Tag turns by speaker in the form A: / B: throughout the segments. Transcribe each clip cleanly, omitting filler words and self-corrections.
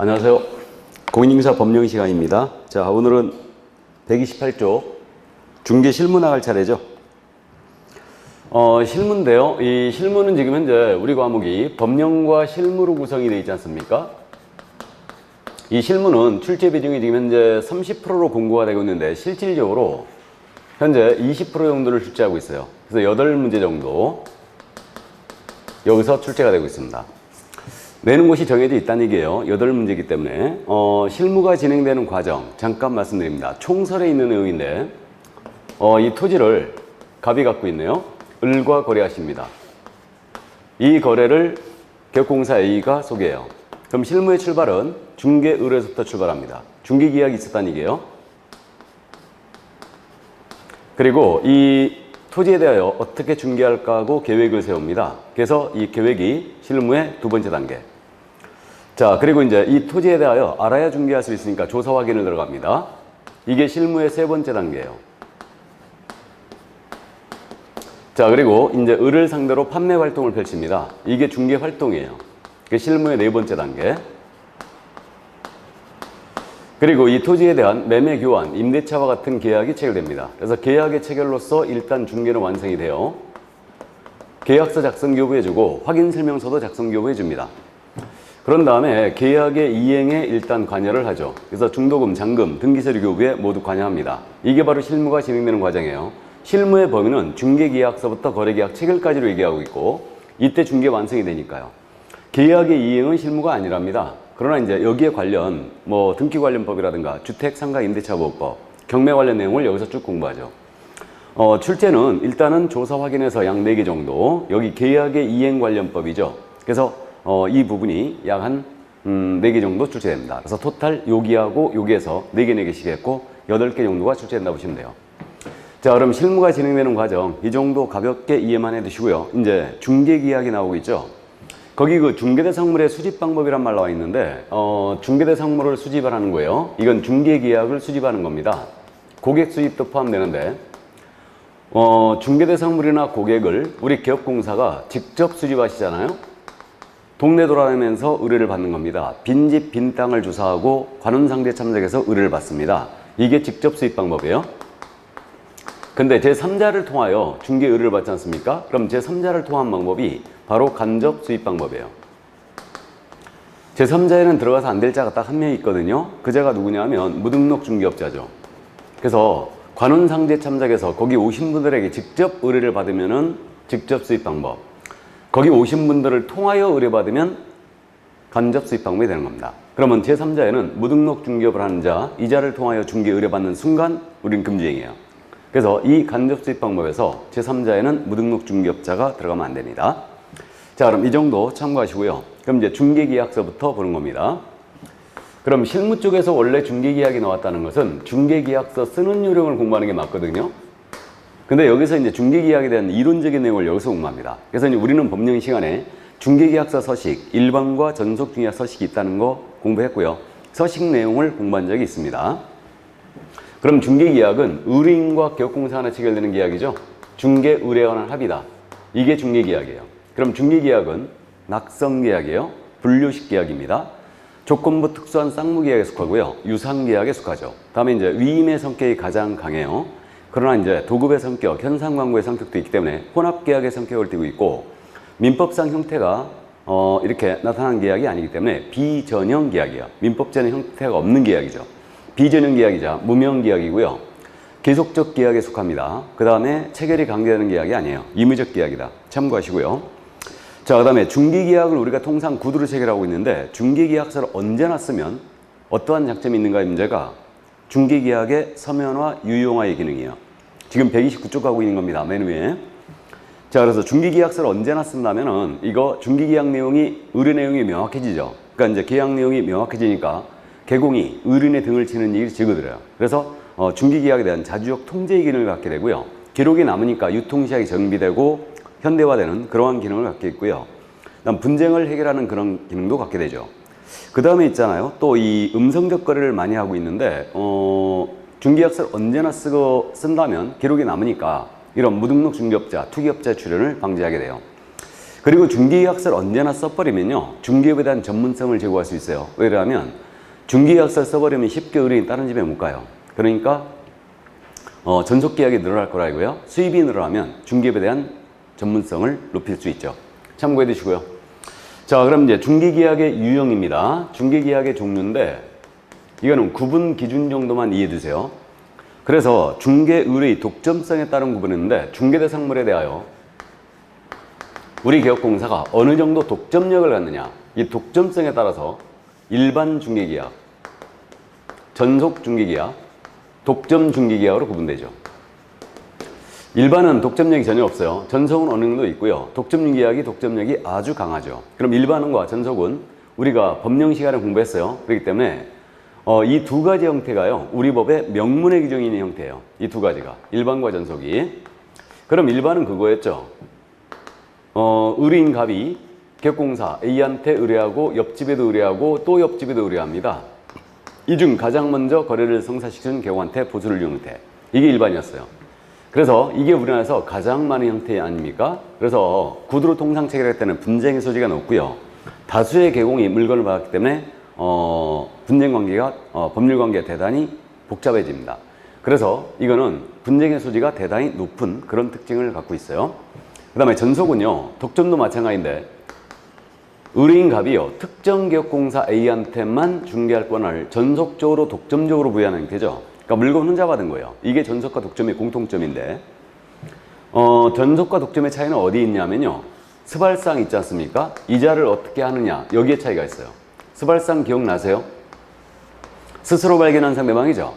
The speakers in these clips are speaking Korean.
A: 안녕하세요. 공인중개사 법령 시간입니다. 자, 오늘은 128조 중개 실무 나갈 차례죠. 실무인데요. 이 실무는 지금 현재 우리 과목이 법령과 실무로 구성이 되어 있지 않습니까? 이 실무는 출제 비중이 지금 현재 30%로 공고가 되고 있는데 실질적으로 현재 20% 정도를 출제하고 있어요. 그래서 8문제 정도 여기서 출제가 되고 있습니다. 내는 곳이 정해져 있다는 얘기예요. 8문제이기 때문에 실무가 진행되는 과정 잠깐 말씀드립니다. 총설에 있는 내용인데 이 토지를 갑이 갖고 있네요. 을과 거래하십니다. 이 거래를 개업공사 A가 소개해요. 그럼 실무의 출발은 중개의뢰에서부터 출발합니다. 중개계약이 있었다는 얘기예요. 그리고 이 토지에 대하여 어떻게 중개할까 하고 계획을 세웁니다. 그래서 이 계획이 실무의 2번째 단계. 자, 그리고 이제 이 토지에 대하여 알아야 중개할 수 있으니까 조사 확인을 들어갑니다. 이게 실무의 3번째 단계예요. 자, 그리고 이제 을을 상대로 판매 활동을 펼칩니다. 이게 중개 활동이에요. 그게 실무의 4번째 단계. 그리고 이 토지에 대한 매매 교환, 임대차와 같은 계약이 체결됩니다. 그래서 계약의 체결로서 일단 중개는 완성이 돼요. 계약서 작성 교부해주고 확인 설명서도 작성 교부해줍니다. 그런 다음에 계약의 이행에 일단 관여를 하죠. 그래서 중도금, 잔금, 등기서류 교부에 모두 관여합니다. 이게 바로 실무가 진행되는 과정이에요. 실무의 범위는 중개계약서부터 거래계약 체결까지로 얘기하고 있고 이때 중개 완성이 되니까요. 계약의 이행은 실무가 아니랍니다. 그러나 이제 여기에 관련 등기 관련법이라든가 주택 상가 임대차 보호법, 경매 관련 내용을 여기서 쭉 공부하죠. 출제는 일단은 조사 확인해서 약 4개 정도, 여기 계약의 이행 관련법이죠. 그래서 이 부분이 약 한 4개 정도 출제됩니다. 그래서 토탈 여기하고 여기에서 4개, 4개씩 했고 8개 정도가 출제된다 보시면 돼요. 자, 그럼 실무가 진행되는 과정 이 정도 가볍게 이해만 해두시고요. 이제 중개계약이 나오고 있죠. 거기 그 중개대상물의 수집 방법이란 말 나와 있는데 중개대상물을 수집을 하는 거예요. 이건 중개계약을 수집하는 겁니다. 고객 수입도 포함되는데 중개대상물이나 고객을 우리 개업공사가 직접 수집하시잖아요. 동네 돌아다니면서 의뢰를 받는 겁니다. 빈집, 빈 땅을 조사하고 관훈상대 참작해서 의뢰를 받습니다. 이게 직접 수입 방법이에요. 근데 제3자를 통하여 중개 의뢰를 받지 않습니까? 그럼 제3자를 통한 방법이 바로 간접 수입 방법이에요. 제3자에는 들어가서 안 될 자가 딱 한 명 있거든요. 그 자가 누구냐면 무등록 중개업자죠. 그래서 관훈상제 참작해서 거기 오신 분들에게 직접 의뢰를 받으면은 직접 수입 방법. 거기 오신 분들을 통하여 의뢰받으면 간접 수입 방법이 되는 겁니다. 그러면 제3자에는 무등록 중개업을 하는 자, 이 자를 통하여 중개 의뢰받는 순간 우리는 금지행위예요. 그래서 이 간접 수입 방법에서 제3자에는 무등록 중개업자가 들어가면 안 됩니다. 자, 그럼 이 정도 참고하시고요. 그럼 이제 중개계약서부터 보는 겁니다. 그럼 실무 쪽에서 원래 중개계약이 나왔다는 것은 중개계약서 쓰는 요령을 공부하는 게 맞거든요. 근데 여기서 이제 중개계약에 대한 이론적인 내용을 여기서 공부합니다. 그래서 이제 우리는 법령 시간에 중개계약서 서식, 일반과 전속 중개계약 서식이 있다는 거 공부했고요. 서식 내용을 공부한 적이 있습니다. 그럼 중개계약은 의뢰인과 개업공사 간에 체결되는 계약이죠. 중개의뢰에 관한 합의다. 이게 중개계약이에요. 그럼 중개계약은 낙성계약이에요. 분류식 계약입니다. 조건부 특수한 쌍무계약에 속하고요. 유상계약에 속하죠. 다음에 이제 위임의 성격이 가장 강해요. 그러나 이제 도급의 성격, 현상광고의 성격도 있기 때문에 혼합계약의 성격을 띠고 있고 민법상 형태가 이렇게 나타난 계약이 아니기 때문에 비전형 계약이에요. 민법적인 형태가 없는 계약이죠. 비전형 계약이자 무명 계약이고요. 계속적 계약에 속합니다. 그 다음에 체결이 강제되는 계약이 아니에요. 임의적 계약이다. 참고하시고요. 자, 그 다음에 중개계약을 우리가 통상 구두로 체결하고 있는데 중개계약서를 언제나 쓰면 어떠한 장점이 있는가의 문제가 중개계약의 서면화, 유용화의 기능이에요. 지금 129쪽 가고 있는 겁니다. 맨 위에. 자, 그래서 중개계약서를 언제나 쓴다면은 이거 중개계약 내용이 의뢰 내용이 명확해지죠. 그러니까 이제 계약 내용이 명확해지니까 개공이 의뢰인의 등을 치는 일이 적어들어요. 그래서 중개계약에 대한 자주적 통제의 기능을 갖게 되고요. 기록이 남으니까 유통시약이 정비되고 현대화되는 그러한 기능을 갖게 있고요. 그다음 분쟁을 해결하는 그런 기능도 갖게 되죠. 그 다음에 있잖아요. 또 이 음성적 거래를 많이 하고 있는데 중개약서를 언제나 쓴다면 기록이 남으니까 이런 무등록 중개업자, 투기업자 출현을 방지하게 돼요. 그리고 중개계약서를 언제나 써버리면요, 중개업에 대한 전문성을 제고할 수 있어요. 왜냐하면 중개계약서를 써버리면 쉽게 의뢰인 다른 집에 못 가요. 그러니까 전속계약이 늘어날 거라고요. 수입이 늘어나면 중개업에 대한 전문성을 높일 수 있죠. 참고해 두시고요. 자, 그럼 이제 중개계약의 유형입니다. 중개계약의 종류인데 이거는 구분 기준 정도만 이해해 두세요. 그래서 중개의뢰의 독점성에 따른 구분인데, 중개대상물에 대하여 우리 개업공사가 어느 정도 독점력을 갖느냐, 이 독점성에 따라서 일반 중개계약, 전속 중개계약, 독점 중개계약으로 구분되죠. 일반은 독점력이 전혀 없어요. 전속은 어느 정도 있고요. 독점 중개계약이 독점력이 아주 강하죠. 그럼 일반은과 전속은 우리가 법령 시간에 공부했어요. 그렇기 때문에 이 두 가지 형태가요, 우리 법의 명문에 규정이 있는 형태예요. 이 두 가지가, 일반과 전속이. 그럼 일반은 그거였죠. 의뢰인 갑이 개업공사 A한테 의뢰하고 옆집에도 의뢰하고 또 옆집에도 의뢰합니다. 이 중 가장 먼저 거래를 성사시키는 개업한테 보수를 주는 형태. 이게 일반이었어요. 그래서 이게 우리나라에서 가장 많은 형태 아닙니까? 그래서 구두로 통상 체결할 때는 분쟁의 소지가 높고요. 다수의 개공이 물건을 받았기 때문에 분쟁 관계가 법률 관계가 대단히 복잡해집니다. 그래서 이거는 분쟁의 소지가 대단히 높은 그런 특징을 갖고 있어요. 그 다음에 전속은요, 독점도 마찬가지인데 의뢰인 갑이요, 특정 개업공사 A한테만 중개할 권한을 전속적으로 독점적으로 부여하는 형태죠. 그러니까 물건 혼자 받은 거예요. 이게 전속과 독점의 공통점인데, 전속과 독점의 차이는 어디 있냐면요, 스발상 있지 않습니까? 이자를 어떻게 하느냐, 여기에 차이가 있어요. 스발상 기억나세요? 스스로 발견한 상대방이죠.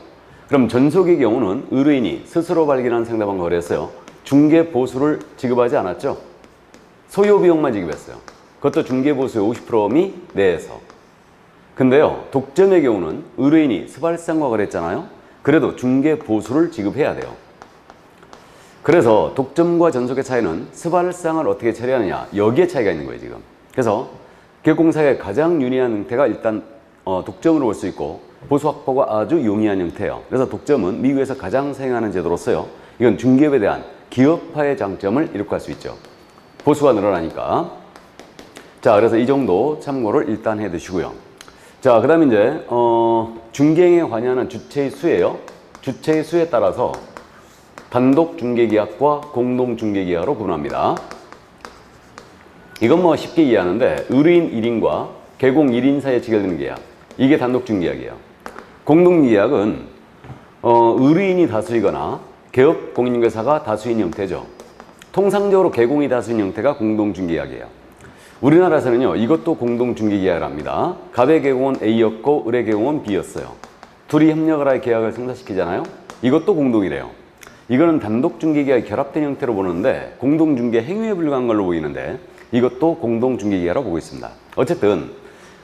A: 그럼 전속의 경우는 의뢰인이 스스로 발견한 상대방과 거래했어요. 중개 보수를 지급하지 않았죠. 소요 비용만 지급했어요. 그것도 중개 보수의 50%미 내에서. 근데요, 독점의 경우는 의뢰인이 스발상과 거래했잖아요. 그래도 중개 보수를 지급해야 돼요. 그래서 독점과 전속의 차이는 스발상을 어떻게 처리하느냐, 여기에 차이가 있는 거예요, 지금. 그래서 개업공사의 가장 유리한 형태가 일단 독점으로 볼 수 있고, 보수 확보가 아주 용이한 형태예요. 그래서 독점은 미국에서 가장 사용하는 제도로서요, 이건 중개업에 대한 기업화의 장점을 이룩할 수 있죠. 보수가 늘어나니까. 자, 그래서 이 정도 참고를 일단 해 두시고요. 자, 그 다음에 이제 중개행에 관여하는 주체의 수예요. 주체의 수에 따라서 단독 중개계약과 공동 중개계약으로 구분합니다. 이건 뭐 쉽게 이해하는데, 의뢰인 1인과 개공 1인 사이에 체결되는 계약, 이게 단독 중개계약이에요. 공동 중개계약은 의뢰인이 다수이거나 개업 공인중개사가 다수인 형태죠. 통상적으로 개공이 다수인 형태가 공동 중개계약이에요. 우리나라에서는요, 이것도 공동 중개계약을 합니다. 갑의 개공은 A였고 을의 개공은 B였어요. 둘이 협력을 하여 계약을 성사시키잖아요. 이것도 공동이래요. 이거는 단독 중개계약이 결합된 형태로 보는데 공동 중개 행위에 불과한 걸로 보이는데, 이것도 공동 중개계약이라고 보고 있습니다. 어쨌든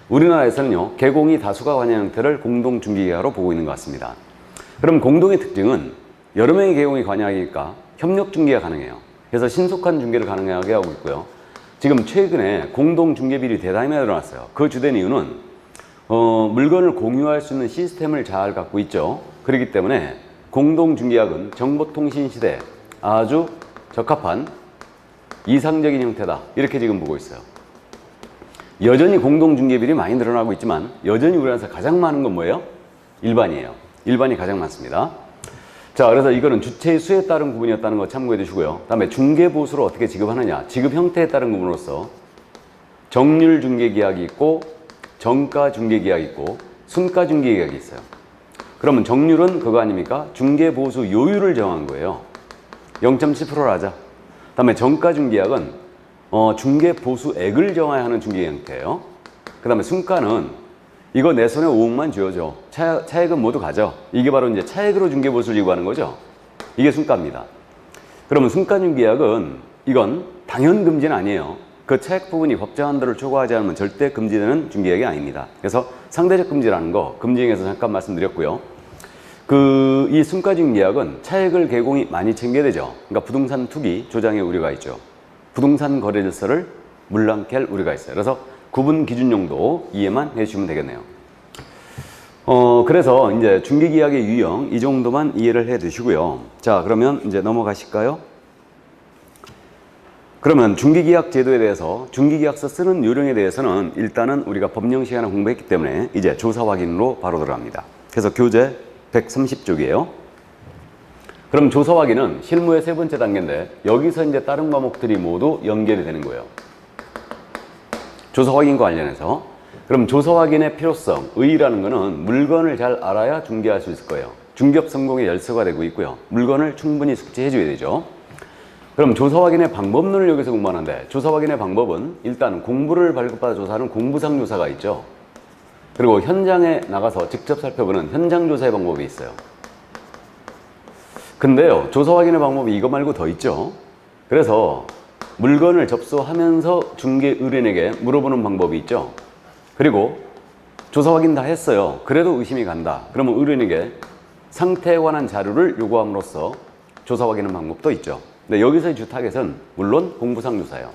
A: 우리나라에서는요, 개공이 다수가 관여한 형태를 공동 중개계약으로 보고 있는 것 같습니다. 그럼 공동의 특징은 여러 명의 개공이 관여하니까 협력 중개가 가능해요. 그래서 신속한 중개를 가능하게 하고 있고요. 지금 최근에 공동 중개 비율이 대단히 많이 늘어났어요. 그 주된 이유는 물건을 공유할 수 있는 시스템을 잘 갖고 있죠. 그렇기 때문에 공동 중개약은 정보통신 시대에 아주 적합한 이상적인 형태다, 이렇게 지금 보고 있어요. 여전히 공동 중개 비율이 많이 늘어나고 있지만 여전히 우리나라에서 가장 많은 건 뭐예요? 일반이에요. 일반이 가장 많습니다. 자, 그래서 이거는 주체의 수에 따른 구분이었다는 거 참고해 두시고요. 다음에 중개보수를 어떻게 지급하느냐, 지급 형태에 따른 구분으로서 정률 중개계약이 있고 정가 중개계약이 있고 순가 중개계약이 있어요. 그러면 정률은 그거 아닙니까? 중개보수 요율을 정한 거예요. 0.7%를 하자. 다음에 정가 중개계약은 중개보수액을 정해야 하는 중개 형태예요. 그 다음에 순가는 이거 내 손에 5억만 쥐어줘. 차액은 모두 가져. 이게 바로 이제 차액으로 중개보수를 지급하는 거죠. 이게 순가입니다. 그러면 순가 중개계약은 이건 당연 금지는 아니에요. 그 차액 부분이 법정 한도를 초과하지 않으면 절대 금지되는 중개계약이 아닙니다. 그래서 상대적 금지라는 거 금지행에서 잠깐 말씀드렸고요. 이 순가 중개계약은 차액을 개공이 많이 챙겨야 되죠. 그러니까 부동산 투기, 조장의 우려가 있죠. 부동산 거래 질서를 물랑케 할 우려가 있어요. 그래서 구분 기준 정도 이해만 해주시면 되겠네요. 그래서 이제 중개계약의 유형 이 정도만 이해를 해 두시고요. 자, 그러면 이제 넘어가실까요? 그러면 중개계약 제도에 대해서 중개계약서 쓰는 요령에 대해서는 일단은 우리가 법령 시간에 공부했기 때문에 이제 조사 확인으로 바로 들어갑니다. 그래서 교재 130쪽이에요. 그럼 조사 확인은 실무의 세 번째 단계인데 여기서 이제 다른 과목들이 모두 연결이 되는 거예요. 조사 확인과 관련해서. 그럼 조사 확인의 필요성, 의의라는 거는 물건을 잘 알아야 중개할 수 있을 거예요. 중개업 성공의 열쇠가 되고 있고요. 물건을 충분히 숙지해 줘야 되죠. 그럼 조사 확인의 방법론을 여기서 공부하는데 조사 확인의 방법은 일단 공부를 발급받아 조사하는 공부상 조사가 있죠. 그리고 현장에 나가서 직접 살펴보는 현장 조사의 방법이 있어요. 근데요, 조사 확인의 방법이 이거 말고 더 있죠. 그래서 물건을 접수하면서 중개 의뢰인에게 물어보는 방법이 있죠. 그리고 조사 확인 다 했어요. 그래도 의심이 간다. 그러면 의뢰인에게 상태에 관한 자료를 요구함으로써 조사 확인하는 방법도 있죠. 근데 여기서의 주 타겟은 물론 공부상 조사예요.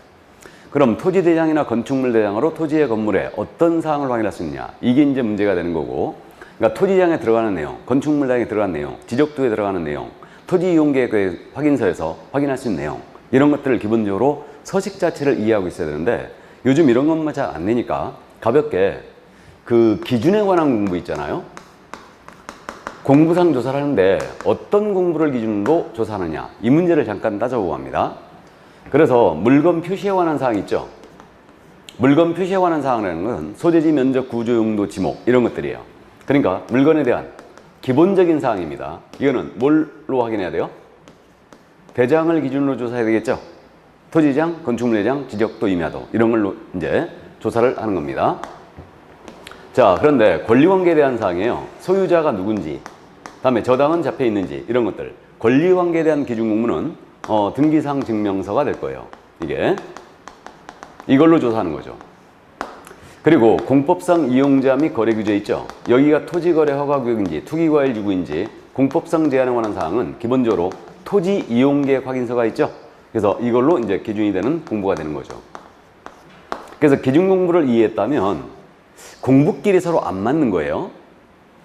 A: 그럼 토지대장이나 건축물대장으로 토지의 건물에 어떤 사항을 확인할 수 있느냐, 이게 이제 문제가 되는 거고, 그러니까 토지대장에 들어가는 내용, 건축물대장에 들어가는 내용, 지적도에 들어가는 내용, 토지이용계획 확인서에서 확인할 수 있는 내용, 이런 것들을 기본적으로 서식 자체를 이해하고 있어야 되는데 요즘 이런 것만 잘 안 내니까 가볍게 그 기준에 관한 공부 있잖아요. 공부상 조사를 하는데 어떤 공부를 기준으로 조사하느냐, 이 문제를 잠깐 따져보고 합니다. 그래서 물건 표시에 관한 사항이 있죠. 물건 표시에 관한 사항이라는 건 소재지, 면적, 구조, 용도, 지목 이런 것들이에요. 그러니까 물건에 대한 기본적인 사항입니다. 이거는 뭘로 확인해야 돼요? 대장을 기준으로 조사해야 되겠죠. 토지장, 건축물대장, 지적도, 임야도 이런 걸로 이제 조사를 하는 겁니다. 자, 그런데 권리관계에 대한 사항이에요. 소유자가 누군지, 다음에 저당은 잡혀 있는지 이런 것들. 권리관계에 대한 기준 공부는 등기상 증명서가 될 거예요. 이걸로 조사하는 거죠. 그리고 공법상 이용자 및 거래 규제 있죠. 여기가 토지거래 허가구역인지 투기과일 유구인지 공법상 제한에 관한 사항은 기본적으로 토지 이용계획 확인서가 있죠. 그래서 이걸로 이제 기준이 되는 공부가 되는 거죠. 그래서 기준 공부를 이해했다면 공부끼리 서로 안 맞는 거예요.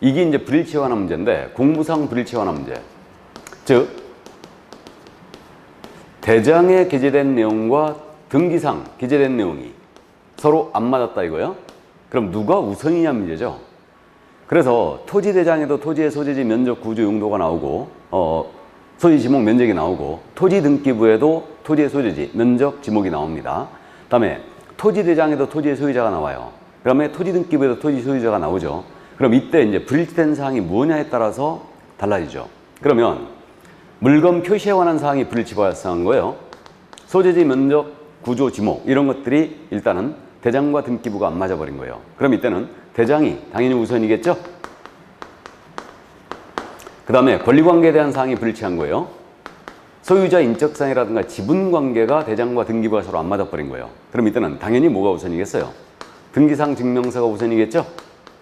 A: 이게 이제 불일치에 관한 문제인데 공부상 불일치에 관한 문제. 즉 대장에 기재된 내용과 등기상 기재된 내용이 서로 안 맞았다 이거예요. 그럼 누가 우선이냐 문제죠. 그래서 토지대장에도 토지의 소재지, 면적, 구조, 용도가 나오고 소지, 지목, 면적이 나오고 토지등기부에도 토지의 소재지, 면적, 지목이 나옵니다. 다음에 토지대장에도 토지의 소유자가 나와요. 그 다음에 토지등기부에도 토지 소유자가 나오죠. 그럼 이때 이제 불일치된 사항이 뭐냐에 따라서 달라지죠. 그러면 물건 표시에 관한 사항이 불일치 발생한 거예요. 소재지, 면적, 구조, 지목 이런 것들이 일단은 대장과 등기부가 안 맞아버린 거예요. 그럼 이때는 대장이 당연히 우선이겠죠? 그 다음에 권리관계에 대한 사항이 불일치한 거예요. 소유자 인적사항이라든가 지분관계가 대장과 등기부가 서로 안 맞아버린 거예요. 그럼 이때는 당연히 뭐가 우선이겠어요? 등기상 증명서가 우선이겠죠?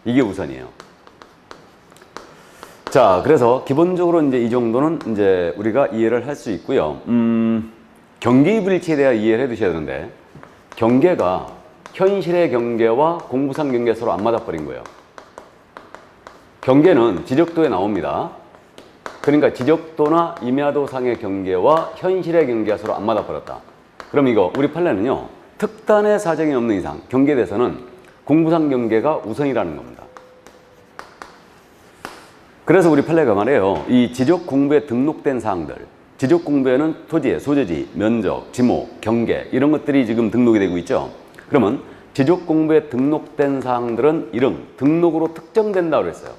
A: 이게 우선이에요. 자, 그래서 기본적으로 이제 이 정도는 이제 우리가 이해를 할 수 있고요. 경계의 불일치에 대해 이해를 해 두셔야 되는데 경계가 현실의 경계와 공부상 경계 서로 안 맞아버린 거예요. 경계는 지적도에 나옵니다. 그러니까 지적도나 임야도상의 경계와 현실의 경계가 서로 안 맞아버렸다. 그럼 이거 우리 판례는요. 특단의 사정이 없는 이상 경계에 대해서는 공부상 경계가 우선이라는 겁니다. 그래서 우리 판례가 말해요. 이 지적 공부에 등록된 사항들, 지적 공부에는 토지의 소재지, 면적, 지목, 경계 이런 것들이 지금 등록이 되고 있죠. 그러면 지적 공부에 등록된 사항들은 이름, 등록으로 특정된다고 그랬어요.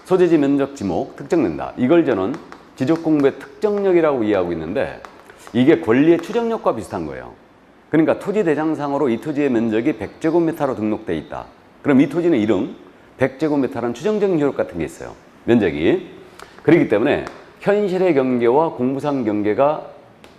A: 소재지, 면적, 지목 특정된다. 이걸 저는 지적 공부의 특정력이라고 이해하고 있는데 이게 권리의 추정력과 비슷한 거예요. 그러니까 토지 대장상으로 이 토지의 면적이 100제곱미터로 등록돼 있다. 그럼 이 토지는 이름 100제곱미터라는 추정적인 효력 같은 게 있어요. 면적이. 그렇기 때문에 현실의 경계와 공부상 경계가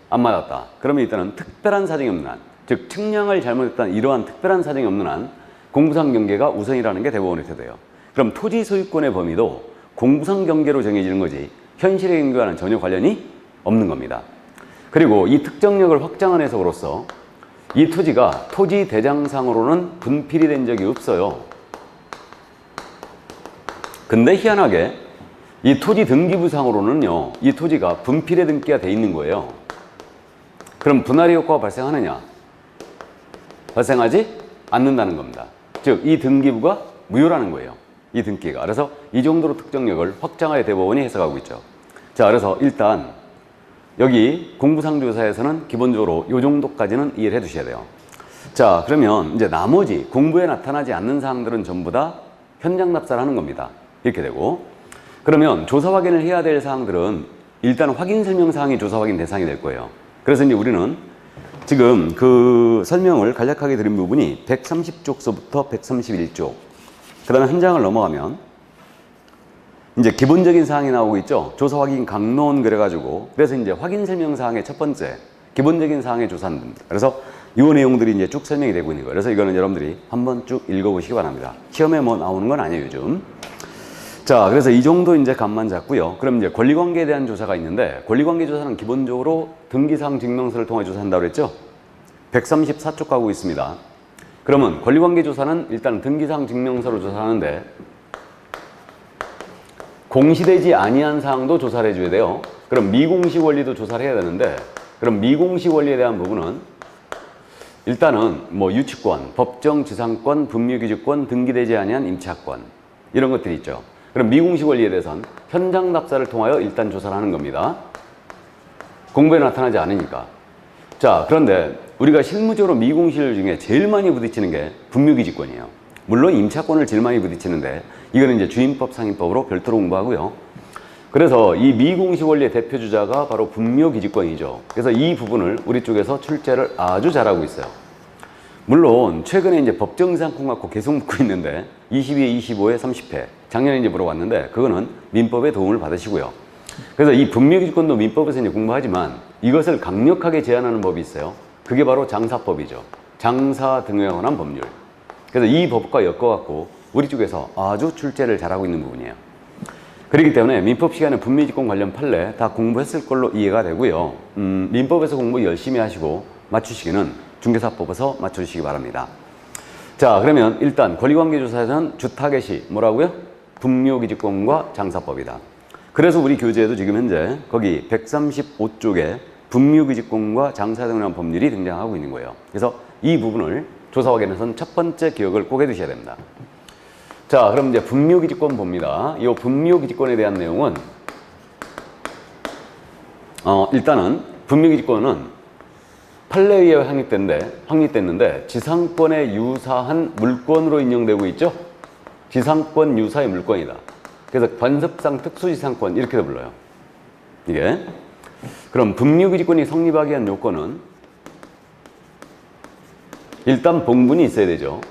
A: 안 맞았다. 그러면 일단은 특별한 사정이 없는 한, 즉 측량을 잘못했다는 이러한 특별한 사정이 없는 한 공부상 경계가 우선이라는 게 대법원의 태도예요. 그럼 토지 소유권의 범위도 공부상 경계로 정해지는 거지 현실의 경계와는 전혀 관련이 없는 겁니다. 그리고 이 특정력을 확장한 해석으로서 이 토지가 토지 대장상으로는 분필이 된 적이 없어요. 근데 희한하게 이 토지 등기부상으로는요, 이 토지가 분필의 등기가 돼 있는 거예요. 그럼 분할이 효과가 발생하느냐? 발생하지 않는다는 겁니다. 즉, 이 등기부가 무효라는 거예요. 이 등기가. 그래서 이 정도로 특정력을 확장하여 대법원이 해석하고 있죠. 자, 그래서 일단 여기 공부상조사에서는 기본적으로 이 정도까지는 이해를 해 두셔야 돼요. 자, 그러면 이제 나머지 공부에 나타나지 않는 사항들은 전부 다 현장 답사를 하는 겁니다. 이렇게 되고, 그러면 조사 확인을 해야 될 사항들은 일단 확인 설명 사항이 조사 확인 대상이 될 거예요. 그래서 이제 우리는 지금 그 설명을 간략하게 드린 부분이 130쪽서부터 131쪽, 그 다음에 한 장을 넘어가면 이제 기본적인 사항이 나오고 있죠. 조사 확인 강론 그래가지고, 그래서 이제 확인 설명 사항의 첫 번째 기본적인 사항의 조사는 됩니다. 그래서 이 내용들이 이제 쭉 설명이 되고 있는 거예요. 그래서 이거는 여러분들이 한번 쭉 읽어보시기 바랍니다. 시험에 뭐 나오는 건 아니에요, 요즘. 자, 그래서 이 정도 이제 감만 잡고요. 그럼 이제 권리관계에 대한 조사가 있는데, 권리관계 조사는 기본적으로 등기사항 증명서를 통해 조사한다고 그랬죠? 134쪽 가고 있습니다. 그러면 권리관계 조사는 일단 등기사항 증명서로 조사하는데, 공시되지 아니한 사항도 조사를 해줘야 돼요. 그럼 미공시 원리도 조사를 해야 되는데, 그럼 미공시 원리에 대한 부분은 일단은 뭐 유치권, 법정 지상권, 분묘기지권, 등기되지 아니한 임차권, 이런 것들이 있죠. 그럼 미공시 원리에 대해서는 현장 답사를 통하여 일단 조사를 하는 겁니다. 공부에 나타나지 않으니까. 자, 그런데 우리가 실무적으로 미공시를 중에 제일 많이 부딪히는 게 분묘기지권이에요. 물론 임차권을 제일 많이 부딪히는데, 이거는 이제 주임법, 상임법으로 별도로 공부하고요. 그래서 이 미공시 원리의 대표 주자가 바로 분묘기지권이죠. 그래서 이 부분을 우리 쪽에서 출제를 아주 잘하고 있어요. 물론 최근에 이제 법정상권 갖고 계속 묻고 있는데 22회, 25회, 30회 작년에 이제 물어봤는데, 그거는 민법의 도움을 받으시고요. 그래서 이 분묘기지권도 민법에서 이제 공부하지만 이것을 강력하게 제한하는 법이 있어요. 그게 바로 장사법이죠. 장사 등에 관한 법률. 그래서 이 법과 엮어갖고 우리 쪽에서 아주 출제를 잘하고 있는 부분이에요. 그렇기 때문에 민법 시간에 분묘기지권 관련 판례 다 공부했을 걸로 이해가 되고요. 민법에서 공부 열심히 하시고 맞추시기는 중개사법에서 맞춰주시기 바랍니다. 자, 그러면 일단 권리관계조사에서는 주타겟이 뭐라고요? 분묘기지권과 장사법이다. 그래서 우리 교재에도 지금 현재 거기 135쪽에 분묘기지권과 장사 등에 관한 법률이 등장하고 있는 거예요. 그래서 이 부분을 조사 확인에서는 첫 번째 기억을 꼭 해두셔야 됩니다. 자, 그럼 이제 분묘기지권 봅니다. 이 분묘기지권에 대한 내용은 일단은 분묘기지권은 판례에 의해 확립됐는데 지상권에 유사한 물권으로 인정되고 있죠. 지상권 유사의 물권이다. 그래서 관습상 특수지상권 이렇게도 불러요. 이게. 그럼 분묘기지권이 성립하기 위한 요건은 일단 봉분이 있어야 되죠.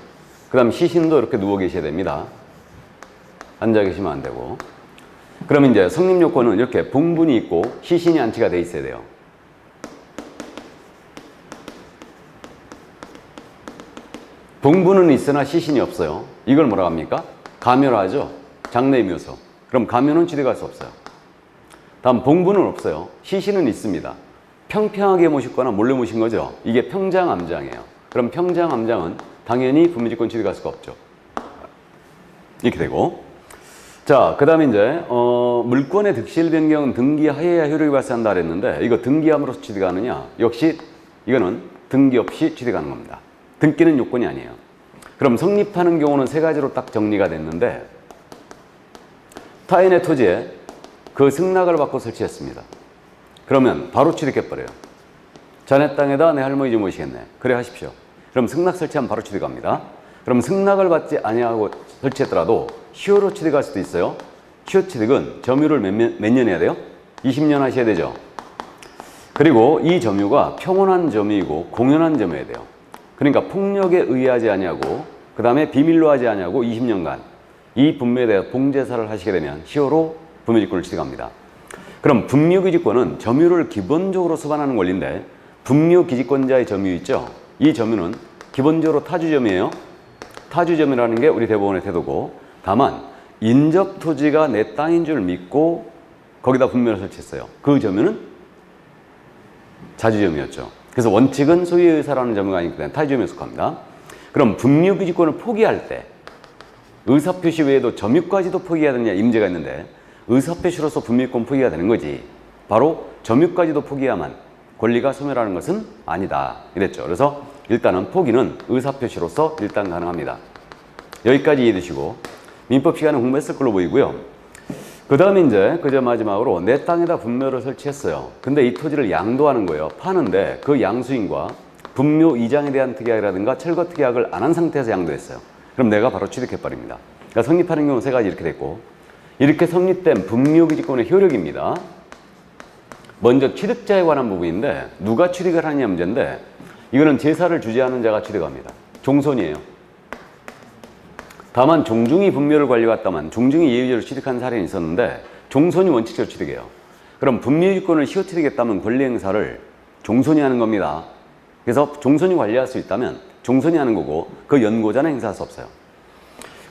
A: 그 다음 시신도 이렇게 누워 계셔야 됩니다. 앉아 계시면 안 되고. 그럼 이제 성립 요건은 이렇게 봉분이 있고 시신이 안치가 돼 있어야 돼요. 봉분은 있으나 시신이 없어요. 이걸 뭐라고 합니까? 가묘라죠. 장래의 묘소. 그럼 가묘는 취득할 수 없어요. 다음 봉분은 없어요. 시신은 있습니다. 평평하게 모셨거나 몰래 모신 거죠. 이게 평장암장이에요. 그럼 평장암장은 당연히 분묘지권 취득할 수가 없죠. 이렇게 되고, 자, 그 다음에 이제 물권의 득실 변경은 등기하여야 효력이 발생한다 그랬는데, 이거 등기함으로써 취득하느냐? 역시 이거는 등기 없이 취득하는 겁니다. 등기는 요건이 아니에요. 그럼 성립하는 경우는 세 가지로 딱 정리가 됐는데, 타인의 토지에 그 승낙을 받고 설치했습니다. 그러면 바로 취득해버려요. 자네 땅에다 내 할머니 좀 모시겠네. 그래 하십시오. 그럼 승낙 설치하면 바로 취득합니다. 그럼 승낙을 받지 아니하고 설치했더라도 시효로 취득할 수도 있어요. 시효 취득은 점유를 몇 년 해야 돼요? 20년 하셔야 되죠. 그리고 이 점유가 평온한 점유이고 공연한 점유여야 돼요. 그러니까 폭력에 의하지 아니하고 그 다음에 비밀로 하지 아니하고 20년간 이 분묘에 대해 봉제사를 하시게 되면 시효로 분묘지권을 취득합니다. 그럼 분묘기지권은 점유를 기본적으로 수반하는 권리인데, 분묘기지권자의 점유 있죠? 이 점유는 기본적으로 타주점이에요. 타주점이라는 게 우리 대법원의 태도고, 다만 인접 토지가 내 땅인 줄 믿고 거기다 분묘를 설치했어요. 그 점유는 자주점이었죠. 그래서 원칙은 소유의 의사라는 점유가 아니기 때문에 타주점에 속합니다. 그럼 분묘기지권을 포기할 때 의사표시 외에도 점유까지도 포기해야 되느냐 임제가 있는데, 의사표시로서 분묘권 포기가 되는 거지. 바로 점유까지도 포기해야만 권리가 소멸하는 것은 아니다 이랬죠. 그래서 일단은 포기는 의사표시로서 일단 가능합니다. 여기까지 이해해 두시고 민법 시간에 공부했을 걸로 보이고요. 그 다음에 이제 그저 마지막으로 내 땅에다 분묘를 설치했어요. 근데 이 토지를 양도하는 거예요. 파는데 그 양수인과 분묘 이장에 대한 특약이라든가 철거 특약을 안 한 상태에서 양도했어요. 그럼 내가 바로 취득해버립니다. 그러니까 성립하는 경우 세 가지 이렇게 됐고, 이렇게 성립된 분묘기지권의 효력입니다. 먼저 취득자에 관한 부분인데 누가 취득을 하느냐 문제인데, 이거는 제사를 주재하는 자가 취득합니다. 종손이에요. 다만 종중이 분묘를 관리받다만 종중이 예의적으로 취득한 사례는 있었는데 종손이 원칙적으로 취득해요. 그럼 분묘기지권을 시효 취득했다면 권리 행사를 종손이 하는 겁니다. 그래서 종손이 관리할 수 있다면 종손이 하는 거고 그 연고자는 행사할 수 없어요.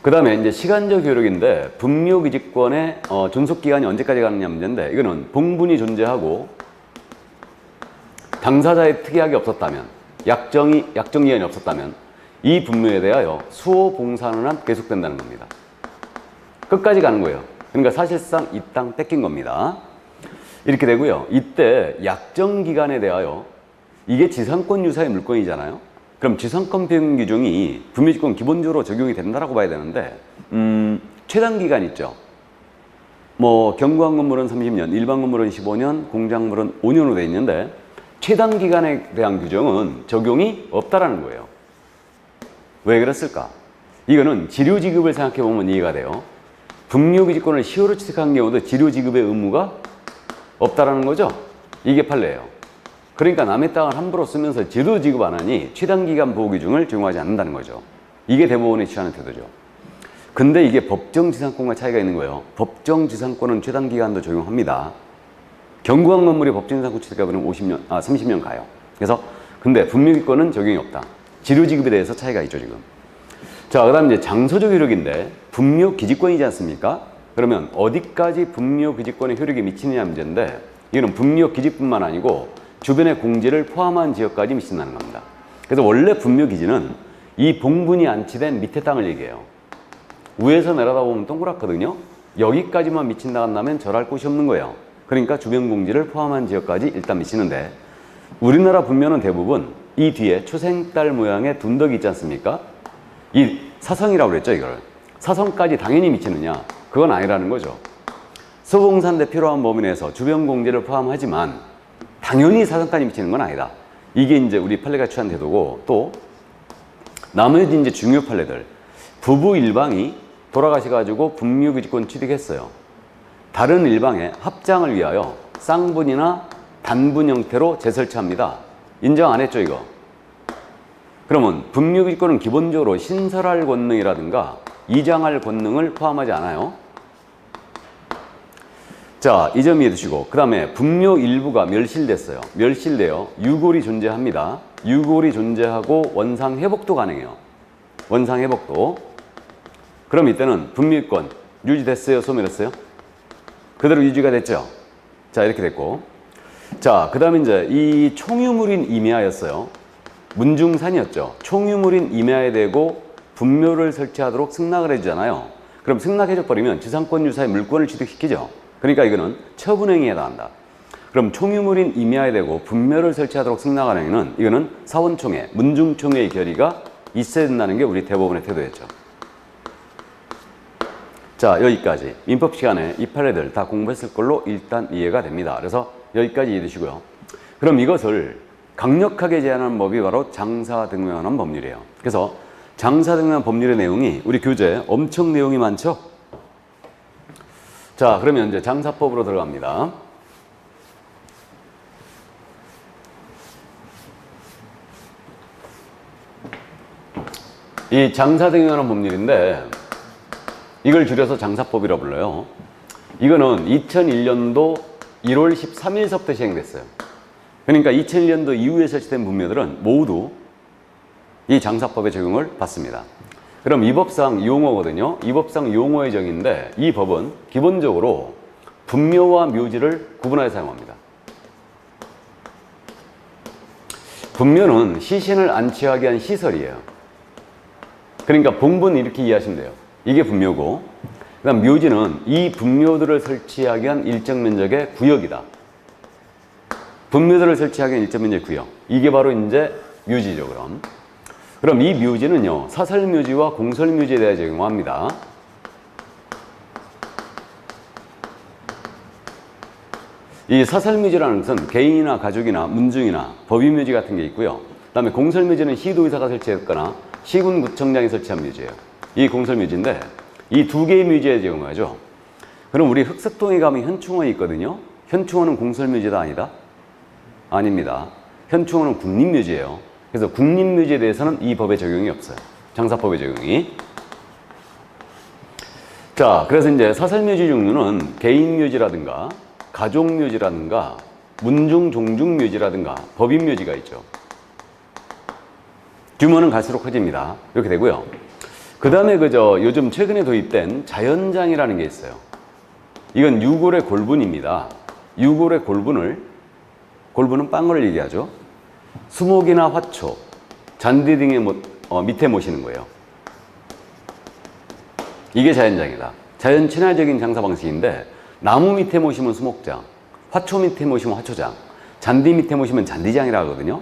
A: 그 다음에 이제 시간적 효력인데 분묘기지권의 존속기간이 언제까지 가느냐 문제인데, 이거는 봉분이 존재하고 당사자의 특약이 없었다면, 약정기간이 없었다면 이 분묘에 대하여 수호 봉사하는 한 계속된다는 겁니다. 끝까지 가는 거예요. 그러니까 사실상 이 땅 뺏긴 겁니다. 이렇게 되고요. 이때 약정기간에 대하여, 이게 지상권 유사의 물건이잖아요. 그럼 지상권 표현 규정이 분묘지권 기본적으로 적용이 된다라고 봐야 되는데, 최단기간 있죠. 뭐 경구한 건물은 30년, 일반 건물은 15년, 공작물은 5년으로 되어 있는데 최단기간에 대한 규정은 적용이 없다라는 거예요. 왜 그랬을까? 이거는 지료지급을 생각해보면 이해가 돼요. 분묘기지권을 시효로 취득한 경우도 지료지급의 의무가 없다라는 거죠. 이게 판례예요. 그러니까 남의 땅을 함부로 쓰면서 지료지급 안 하니 최단기간 보호기준을 적용하지 않는다는 거죠. 이게 대법원이 취하는 태도죠. 근데 이게 법정지상권과 차이가 있는 거예요. 법정지상권은 최단기간도 적용합니다. 경구한 건물이 법정지상권 취득해버리면 30년 가요. 그래서 근데 분묘기권은 적용이 없다. 지료지급에 대해서 차이가 있죠, 지금. 자, 그 다음 이제 장소적 효력인데, 분묘기지권이지 않습니까? 그러면 어디까지 분묘기지권의 효력이 미치느냐 문제인데, 이거는 분묘기지뿐만 아니고 주변의 공지를 포함한 지역까지 미친다는 겁니다. 그래서 원래 분묘기지는 이 봉분이 안치된 밑에 땅을 얘기해요. 위에서 내려다보면 동그랗거든요. 여기까지만 미친다 한다면 절할 곳이 없는 거예요. 그러니까 주변 공지를 포함한 지역까지 일단 미치는데, 우리나라 분묘는 대부분 이 뒤에 초생딸 모양의 둔덕이 있지 않습니까? 이 사성이라고 그랬죠, 이걸. 사성까지 당연히 미치느냐? 그건 아니라는 거죠. 소봉산대 필요한 범위 내에서 주변 공지를 포함하지만 당연히 사성까지 미치는 건 아니다. 이게 이제 우리 판례가 취한 태도고, 또 나머지 이제 중요 판례들. 부부 일방이 돌아가셔가지고 분묘기지권 취득했어요. 다른 일방의 합장을 위하여 쌍분이나 단분 형태로 재설치합니다. 인정 안 했죠, 이거? 그러면 분묘기지권은 기본적으로 신설할 권능이라든가 이장할 권능을 포함하지 않아요. 자, 이 점 이해해 두시고, 그 다음에 분묘 일부가 멸실됐어요. 멸실되어 유골이 존재합니다. 유골이 존재하고 원상 회복도 가능해요. 원상 회복도. 그럼 이때는 분묘권 유지됐어요, 소멸했어요? 그대로 유지가 됐죠. 자, 이렇게 됐고, 자, 그 다음에 이제 이 총유물인 임야였어요. 문중산이었죠. 총유물인 임야에 대고 분묘를 설치하도록 승낙을 해주잖아요. 그럼 승낙해줘버리면 지상권 유사의 물권을 취득시키죠. 그러니까 이거는 처분행위에 해당한다. 그럼 총유물인 임야에 대고 분묘를 설치하도록 승낙하는 행위는, 이거는 사원총회, 문중총회의 결의가 있어야 된다는 게 우리 대법원의 태도였죠. 자, 여기까지 민법 시간에 이 판례들 다 공부했을 걸로 일단 이해가 됩니다. 그래서 여기까지 이해해 두시고요. 그럼 이것을 강력하게 제한하는 법이 바로 장사등용하는 법률이에요. 그래서 장사등용하는 법률의 내용이 우리 교재에 엄청 내용이 많죠? 자, 그러면 이제 장사법으로 들어갑니다. 이 장사등용하는 법률인데, 이걸 줄여서 장사법이라고 불러요. 이거는 2001년도 1월 13일서부터 시행됐어요. 그러니까 2001년도 이후에 설치된 분묘들은 모두 이 장사법의 적용을 받습니다. 그럼 이 법상 용어거든요. 이 법상 용어의 정의인데, 이 법은 기본적으로 분묘와 묘지를 구분하여 사용합니다. 분묘는 시신을 안치하게 한 시설이에요. 그러니까 봉분 이렇게 이해하시면 돼요. 이게 분묘고, 그 다음 묘지는 이 분묘들을 설치하기 위한 일정 면적의 구역이다. 분묘들을 설치하기엔 1점 구역. 이게 바로 이제 묘지죠, 그럼 이 묘지는요, 사설묘지와 공설묘지에 대해 적용합니다. 이 사설묘지라는 것은 개인이나 가족이나 문중이나 법인묘지 같은 게 있고요. 그 다음에 공설묘지는 시도의사가 설치했거나 시군구청장이 설치한 묘지예요. 이 공설묘지인데 이 두 개의 묘지에 적용하죠. 그럼 우리 흑석동에 가면 현충원이 있거든요. 현충원은 공설묘지다 아니다? 아닙니다. 현충원은 국립묘지예요. 그래서 국립묘지에 대해서는 이 법의 적용이 없어요. 장사법의 적용이. 자, 그래서 이제 사설묘지 종류는 개인묘지라든가 가족묘지라든가 문중종중묘지라든가 법인묘지가 있죠. 규모는 갈수록 커집니다. 이렇게 되고요. 그 다음에 요즘 최근에 도입된 자연장이라는 게 있어요. 이건 유골의 골분입니다. 유골의 골분은 빵을 얘기하죠. 수목이나 화초, 잔디 등의 밑에 모시는 거예요. 이게 자연장이다. 자연 친화적인 장사 방식인데 나무 밑에 모시면 수목장, 화초 밑에 모시면 화초장, 잔디 밑에 모시면 잔디장이라 하거든요.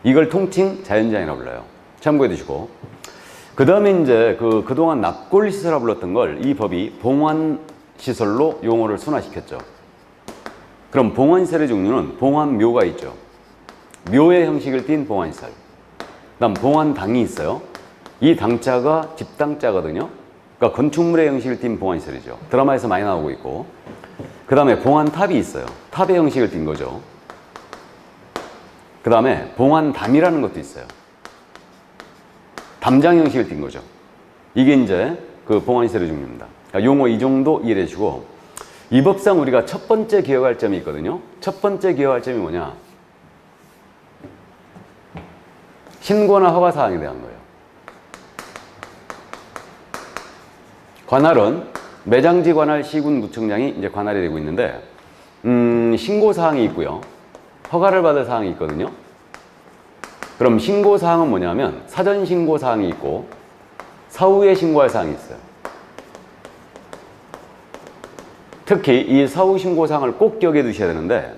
A: 이걸 통칭 자연장이라고 불러요. 참고해 두시고. 그 다음에 이제 그동안 납골시설이라고 불렀던 걸 이 법이 봉환시설로 용어를 순화시켰죠. 그럼 봉환시설의 종류는 봉환묘가 있죠. 묘의 형식을 띤 봉환시설. 그다음 봉환당이 있어요. 이 당자가 집당자거든요. 그러니까 건축물의 형식을 띤 봉환시설이죠. 드라마에서 많이 나오고 있고. 그 다음에 봉환탑이 있어요. 탑의 형식을 띤 거죠. 그 다음에 봉환담이라는 것도 있어요. 담장 형식을 띈 거죠. 이게 이제 그 봉환시설의 종류입니다. 그러니까 용어 이 정도 이해해 주시고, 이 법상 우리가 첫 번째 기억할 점이 있거든요. 첫 번째 기억할 점이 뭐냐? 신고나 허가사항에 대한 거예요. 관할은 매장지 관할 시군구청장이 이제 관할이 되고 있는데, 신고사항이 있고요. 허가를 받을 사항이 있거든요. 그럼 신고사항은 뭐냐면 사전 신고사항이 있고 사후에 신고할 사항이 있어요. 특히 이 사후 신고사항을 꼭 기억해 두셔야 되는데,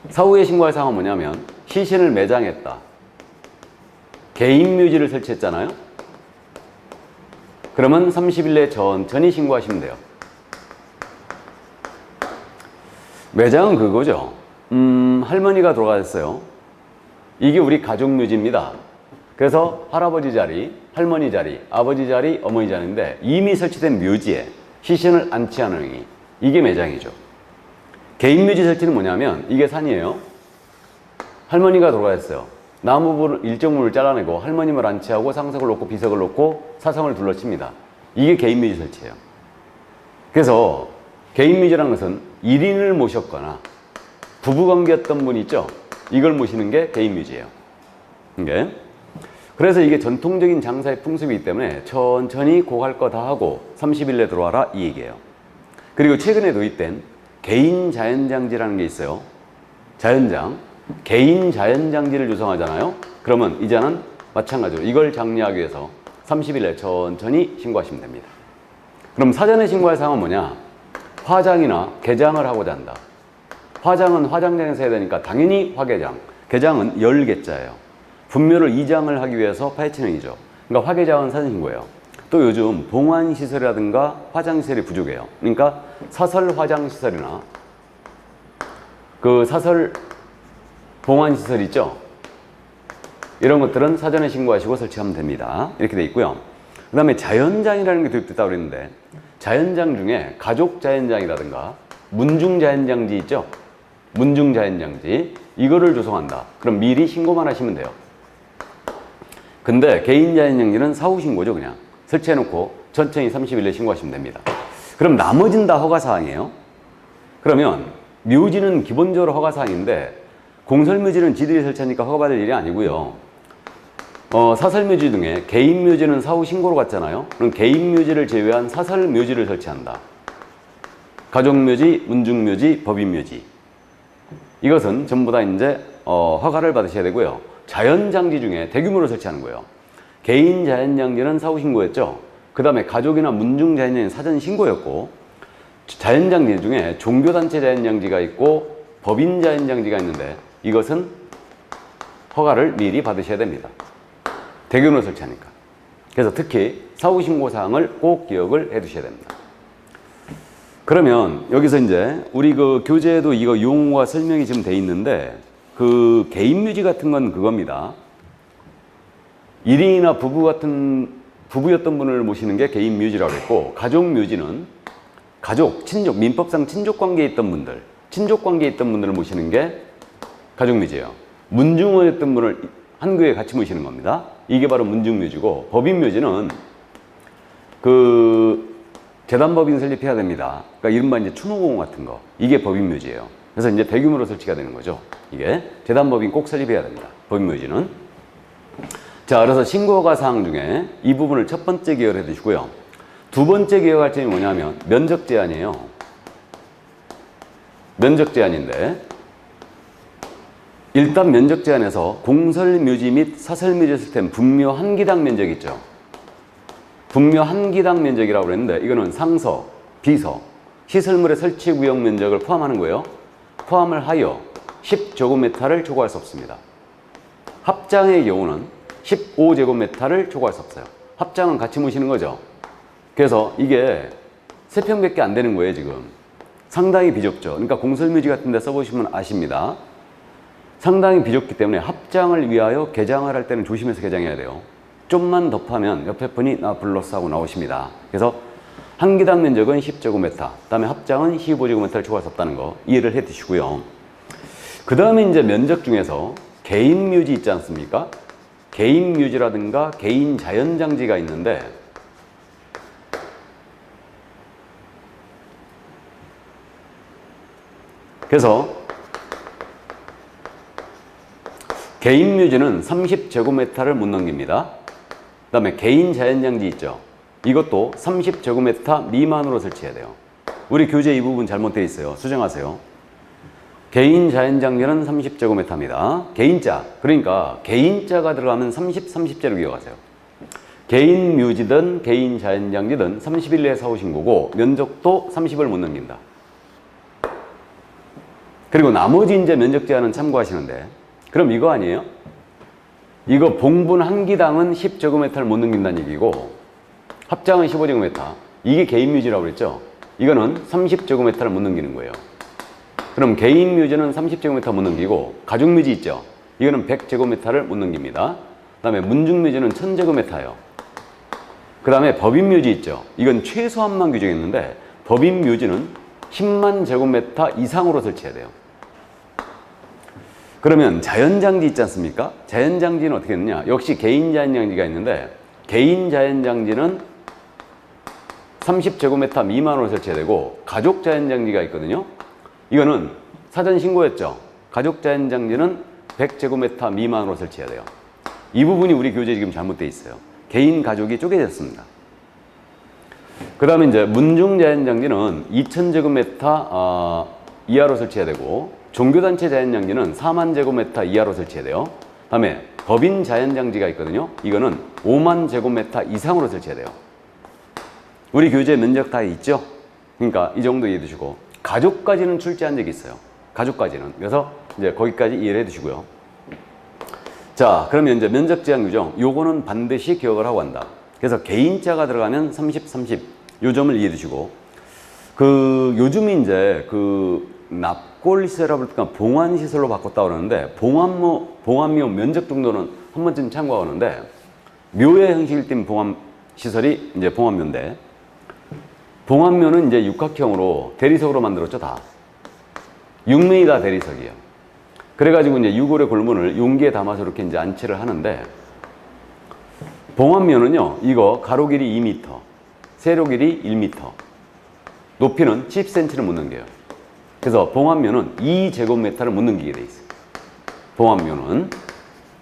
A: 사후에 신고할 사항은 뭐냐면 시신을 매장했다, 개인묘지를 설치했잖아요. 그러면 30일 내에 천천히 신고하시면 돼요. 매장은 그거죠. 할머니가 돌아가셨어요. 이게 우리 가족묘지입니다. 그래서 할아버지 자리, 할머니 자리, 아버지 자리, 어머니 자리인데 이미 설치된 묘지에 시신을 안치하는 행위, 이게 매장이죠. 개인묘지 설치는 뭐냐면 이게 산이에요. 할머니가 돌아가셨어요. 나무부를 일정 부분을 잘라내고 할머님을 안치하고 상석을 놓고 비석을 놓고 사성을 둘러칩니다. 이게 개인묘지 설치예요. 그래서 개인묘지라는 것은 1인을 모셨거나 부부관계였던 분 있죠? 이걸 모시는 게 개인묘지예요. 그래서 이게 전통적인 장사의 풍습이기 때문에 천천히 고갈 거 다 하고 30일 내에 들어와라, 이 얘기예요. 그리고 최근에 도입된 개인 자연장지라는 게 있어요. 자연장. 개인 자연장지를 조성하잖아요. 그러면 이제는 마찬가지로 이걸 장려하기 위해서 30일 내에 천천히 신고하시면 됩니다. 그럼 사전에 신고할 사항은 뭐냐? 화장이나 개장을 하고자 한다. 화장은 화장장에서 해야 되니까 당연히 화개장. 개장은 열개자예요. 분묘를 이장을 하기 위해서 파헤치는 행위죠. 그러니까 화개장은 사전 신고예요. 또 요즘 봉환시설이라든가 화장시설이 부족해요. 그러니까 사설 화장시설이나 그 사설 봉환시설 있죠? 이런 것들은 사전에 신고하시고 설치하면 됩니다. 이렇게 돼 있고요. 그 다음에 자연장이라는 게 도입됐다고 그랬는데, 자연장 중에 가족 자연장이라든가 문중 자연장지 있죠? 문중 자연장지, 이거를 조성한다. 그럼 미리 신고만 하시면 돼요. 근데 개인 자연장지는 사후 신고죠. 그냥 설치해놓고 천천히 30일 내에 신고하시면 됩니다. 그럼 나머지는 다 허가사항이에요. 그러면 묘지는 기본적으로 허가사항인데, 공설묘지는 지들이 설치하니까 허가받을 일이 아니고요. 사설묘지 중에 개인묘지는 사후 신고로 갔잖아요. 그럼 개인묘지를 제외한 사설묘지를 설치한다. 가족묘지, 문중묘지, 법인묘지. 이것은 전부 다 이제 허가를 받으셔야 되고요. 자연장지 중에 대규모로 설치하는 거예요. 개인 자연장지는 사후 신고였죠. 그 다음에 가족이나 문중 자연장지는 사전 신고였고, 자연장지 중에 종교단체 자연장지가 있고 법인 자연장지가 있는데 이것은 허가를 미리 받으셔야 됩니다. 대규모로 설치하니까. 그래서 특히 사후신고사항을 꼭 기억을 해 두셔야 됩니다. 그러면 여기서 이제 우리 그 교재에도 이거 용어와 설명이 지금 돼 있는데 그 개인묘지 같은 건 그겁니다. 1인이나 부부였던 분을 모시는 게 개인묘지라고 했고, 가족묘지는 가족, 친족, 민법상 친족관계에 있던 분들, 친족관계에 있던 분들을 모시는 게 가족묘지예요. 문중원이었던 분을 한 교회에 같이 모시는 겁니다. 이게 바로 문중묘지고, 법인묘지는 그 재단법인 설립해야 됩니다. 그러니까 이른바 이제 추모공 같은 거, 이게 법인묘지예요. 그래서 이제 대규모로 설치가 되는 거죠. 이게 재단법인 꼭 설립해야 됩니다. 법인묘지는. 자, 그래서 신고허가 사항 중에 이 부분을 첫 번째 기억을 해두시고요. 두 번째 기억할 점이 뭐냐면 면적 제한이에요. 면적 제한인데, 일단 면적 제한에서 공설묘지 및 사설묘지 시스템 분묘 한 기당 면적 있죠. 분묘 한 기당 면적이라고 그랬는데 이거는 상서, 비서, 시설물의 설치 구역 면적을 포함하는 거예요. 포함을 하여 10제곱미터를 초과할 수 없습니다. 합장의 경우는 15제곱미터를 초과할 수 없어요. 합장은 같이 모시는 거죠. 그래서 이게 3평밖에 안 되는 거예요, 지금. 상당히 비좁죠. 그러니까 공설묘지 같은 데 써보시면 아십니다. 상당히 비좁기 때문에 합장을 위하여 개장을 할 때는 조심해서 개장해야 돼요. 좀만 덥하면 옆에 분이 나 불렀어 하고 나오십니다. 그래서 한 기당 면적은 10제곱미터, 그 다음에 합장은 15제곱미터를 초과할 수 없다는 거 이해를 해 두시고요. 그 다음에 이제 면적 중에서 개인묘지 있지 않습니까? 개인묘지라든가 개인 자연장지가 있는데, 그래서 개인묘지는 30제곱미터를 못 넘깁니다. 그 다음에 개인 자연장지 있죠. 이것도 30제곱미터 미만으로 설치해야 돼요. 우리 교재 이 부분 잘못되어 있어요. 수정하세요. 개인 자연장지는 30제곱미터입니다. 개인자, 그러니까 개인자가 들어가면 30, 30제로 기억하세요. 개인 묘지든 개인 자연장지든 30일 내에 사오신 거고, 면적도 30을 못 넘긴다. 그리고 나머지 이제 면적 제한은 참고하시는데, 그럼 이거 아니에요? 이거 봉분 한 기당은 10제곱미터를 못 넘긴다는 얘기고, 합장은 15제곱미터. 이게 개인묘지라고 그랬죠? 이거는 30제곱미터를 못 넘기는 거예요. 그럼 개인묘지는 30제곱미터 못 넘기고, 가족묘지 있죠? 이거는 100제곱미터를 못 넘깁니다. 그 다음에 문중묘지는 1000제곱미터예요. 그 다음에 법인묘지 있죠? 이건 최소한만 규정했는데, 법인묘지는 10만 제곱미터 이상으로 설치해야 돼요. 그러면 자연장지 있지 않습니까? 자연장지는 어떻게 했느냐? 역시 개인 자연장지가 있는데, 개인 자연장지는 30제곱미터 미만으로 설치해야 되고, 가족 자연장지가 있거든요. 이거는 사전 신고였죠. 가족 자연장지는 100제곱미터 미만으로 설치해야 돼요. 이 부분이 우리 교재에 지금 잘못되어 있어요. 개인 가족이 쪼개졌습니다. 그 다음에 이제 문중 자연장지는 2000제곱미터 이하로 설치해야 되고, 종교단체 자연장지는 4만 제곱미터 이하로 설치해야 돼요. 그 다음에 법인 자연장지가 있거든요. 이거는 5만 제곱미터 이상으로 설치해야 돼요. 우리 교재에 면적 다 있죠? 그러니까 이 정도 이해해 두시고, 가족까지는 출제한 적이 있어요. 가족까지는. 그래서 이제 거기까지 이해를 해 두시고요. 자, 그러면 이제 면적 제한 규정, 요거는 반드시 기억을 하고 간다. 그래서 개인자가 들어가면 30, 30. 요 점을 이해해 두시고, 요즘 이제 납골시설이라고 할까 봉안시설로 바꿨다 그러는데, 봉안묘 면적 정도는 한 번쯤 참고하는데, 묘의 형식을 띈 봉안시설이 이제 봉안묘인데, 봉안묘는 이제 육각형으로 대리석으로 만들었죠, 다. 육면이 다 대리석이에요. 그래가지고 이제 유골의 골문을 용기에 담아서 이렇게 이제 안치를 하는데, 봉안묘는요, 이거 가로 길이 2m, 세로 길이 1m, 높이는 10cm를 못 넘겨요. 그래서 봉안묘는 2제곱미터를 못 넘기게 돼 있어요. 봉안묘는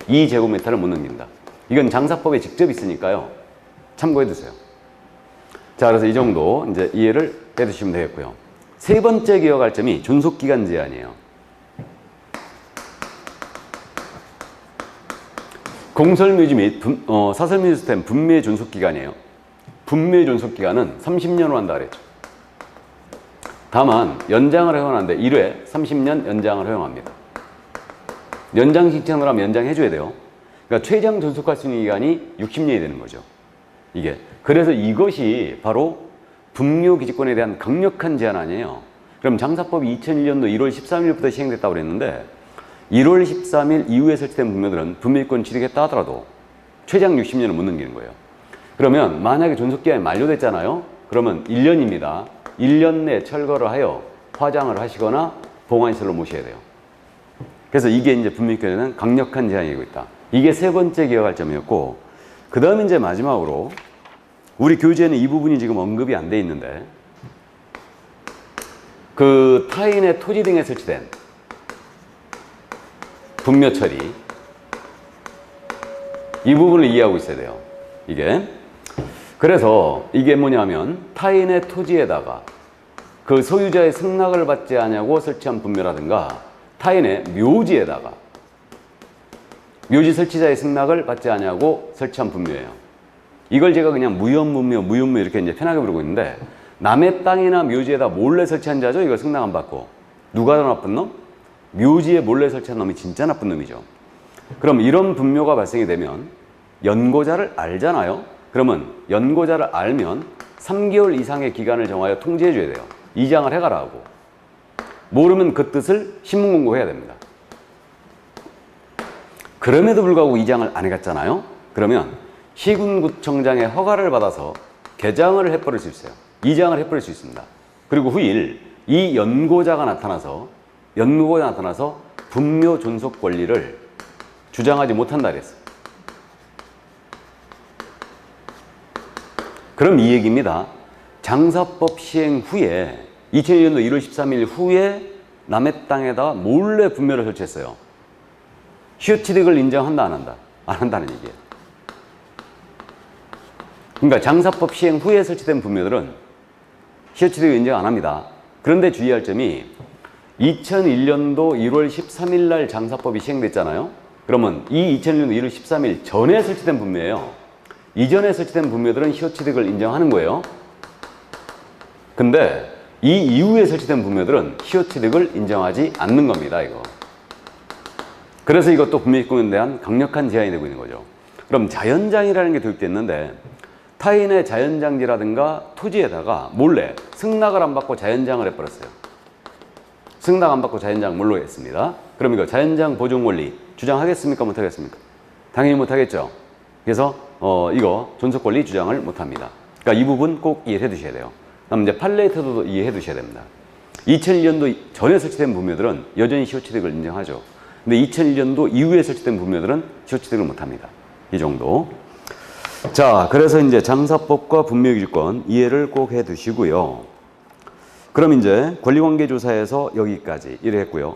A: 2제곱미터를 못 넘긴다. 이건 장사법에 직접 있으니까요. 참고해 두세요. 자, 그래서 이 정도 이제 이해를 해 두시면 되겠고요. 세 번째 기억할 점이 존속기간 제한이에요. 공설묘지 및 사설묘지 시스템 분묘의 존속기간이에요. 분묘의 존속기간은 30년으로 한다 그랬죠. 다만 연장을 허용하는데 1회 30년 연장을 허용합니다. 연장 신청을 하면 연장해줘야 돼요. 그러니까 최장 존속할 수 있는 기간이 60년이 되는 거죠. 이게. 그래서 이것이 바로 분묘 기지권에 대한 강력한 제한 아니에요. 그럼 장사법이 2001년도 1월 13일부터 시행됐다고 그랬는데 1월 13일 이후에 설치된 분묘들은 분묘기권 취득했다 하더라도 최장 60년을 못 넘기는 거예요. 그러면 만약에 존속기간이 만료됐잖아요. 그러면 1년입니다. 1년 내 철거를 하여 화장을 하시거나 봉안시설로 모셔야 돼요. 그래서 이게 이제 분묘기권에는 강력한 제한이 되고 있다. 이게 세 번째 기억할 점이었고, 그 다음에 이제 마지막으로 우리 교재에는 이 부분이 지금 언급이 안 돼 있는데, 그 타인의 토지 등에 설치된 분묘 처리, 이 부분을 이해하고 있어야 돼요. 이게. 그래서 이게 뭐냐면 타인의 토지에다가 그 소유자의 승낙을 받지 않냐고 설치한 분묘라든가 타인의 묘지에다가 묘지 설치자의 승낙을 받지 않냐고 설치한 분묘예요. 이걸 제가 그냥 무연분묘, 무연묘 이렇게 이제 편하게 부르고 있는데, 남의 땅이나 묘지에다 몰래 설치한 자죠. 이거 승낙 안 받고. 누가 더 나쁜 놈? 묘지에 몰래 설치한 놈이 진짜 나쁜 놈이죠. 그럼 이런 분묘가 발생이 되면 연고자를 알잖아요. 그러면 연고자를 알면 3개월 이상의 기간을 정하여 통지해 줘야 돼요. 이장을 해가라 하고. 모르면 그 뜻을 신문 공고해야 됩니다. 그럼에도 불구하고 이장을 안 해갔잖아요. 그러면 시군구청장의 허가를 받아서 개장을 해버릴 수 있어요. 이장을 해버릴 수 있습니다. 그리고 후일 이 연고자가 나타나서 분묘 존속 권리를 주장하지 못한다 그랬어요. 그럼 이 얘기입니다. 장사법 시행 후에 2001년도 1월 13일 후에 남의 땅에다 몰래 분묘를 설치했어요. 시효취득을 인정한다 안 한다? 안 한다는 얘기예요. 그러니까 장사법 시행 후에 설치된 분묘들은 시효취득을 인정 안 합니다. 그런데 주의할 점이 2001년도 1월 13일 날 장사법이 시행됐잖아요. 그러면 이 2001년도 1월 13일 전에 설치된 분묘예요. 이전에 설치된 분묘들은 시효취득을 인정하는 거예요. 근데 이 이후에 설치된 분묘들은 시효취득을 인정하지 않는 겁니다. 이거. 그래서 이것도 분묘기권에 대한 강력한 제한이 되고 있는 거죠. 그럼 자연장이라는 게 도입됐는데 타인의 자연장지라든가 토지에다가 몰래 승낙을 안 받고 자연장을 해버렸어요. 승낙 안 받고 자연장 뭘로 했습니다. 그럼 이거 자연장 보존 권리 주장하겠습니까? 못하겠습니까? 당연히 못하겠죠. 그래서 이거 존속 권리 주장을 못합니다. 그러니까 이 부분 꼭 이해해 두셔야 돼요. 그다음 이제 판례태도도 이해해 두셔야 됩니다. 2001년도 전에 설치된 분묘들은 여전히 시효취득을 인정하죠. 근데 2001년도 이후에 설치된 분묘들은 시효취득을 못합니다. 이 정도. 자, 그래서 이제 장사법과 분묘기지권 이해를 꼭 해 두시고요. 그럼 이제 권리관계조사에서 여기까지 이래 했고요.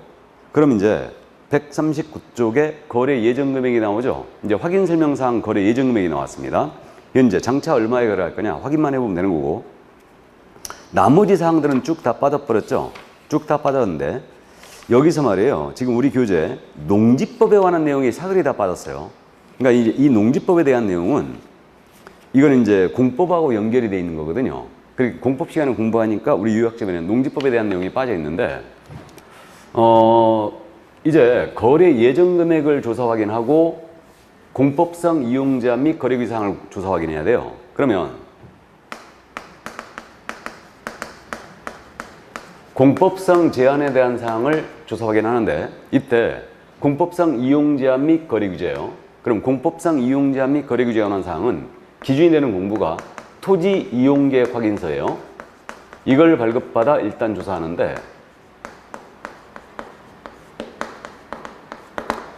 A: 그럼 이제 139쪽에 거래 예정 금액이 나오죠. 이제 확인 설명사항 거래 예정 금액이 나왔습니다. 현재 장차 얼마에 거래할 거냐 확인만 해보면 되는 거고, 나머지 사항들은 쭉 다 빠져버렸죠. 쭉 다 빠졌는데 여기서 말이에요. 지금 우리 교재 농지법에 관한 내용이 사그리 다 빠졌어요. 그러니까 이 농지법에 대한 내용은 이건 이제 공법하고 연결이 돼 있는 거거든요. 그리고 공법 시간에 공부하니까 우리 유학점에는 농지법에 대한 내용이 빠져 있는데, 이제 거래 예정 금액을 조사 확인하고 공법상 이용자 및 거래기 사항을 조사 확인해야 돼요. 그러면 공법상 제한에 대한 사항을 조사 확인하는데 이때 공법상 이용자 및 거래규제예요. 그럼 공법상 이용자 및 거래규제에 관한 사항은 기준이 되는 공부가 토지 이용계획 확인서예요. 이걸 발급받아 일단 조사하는데,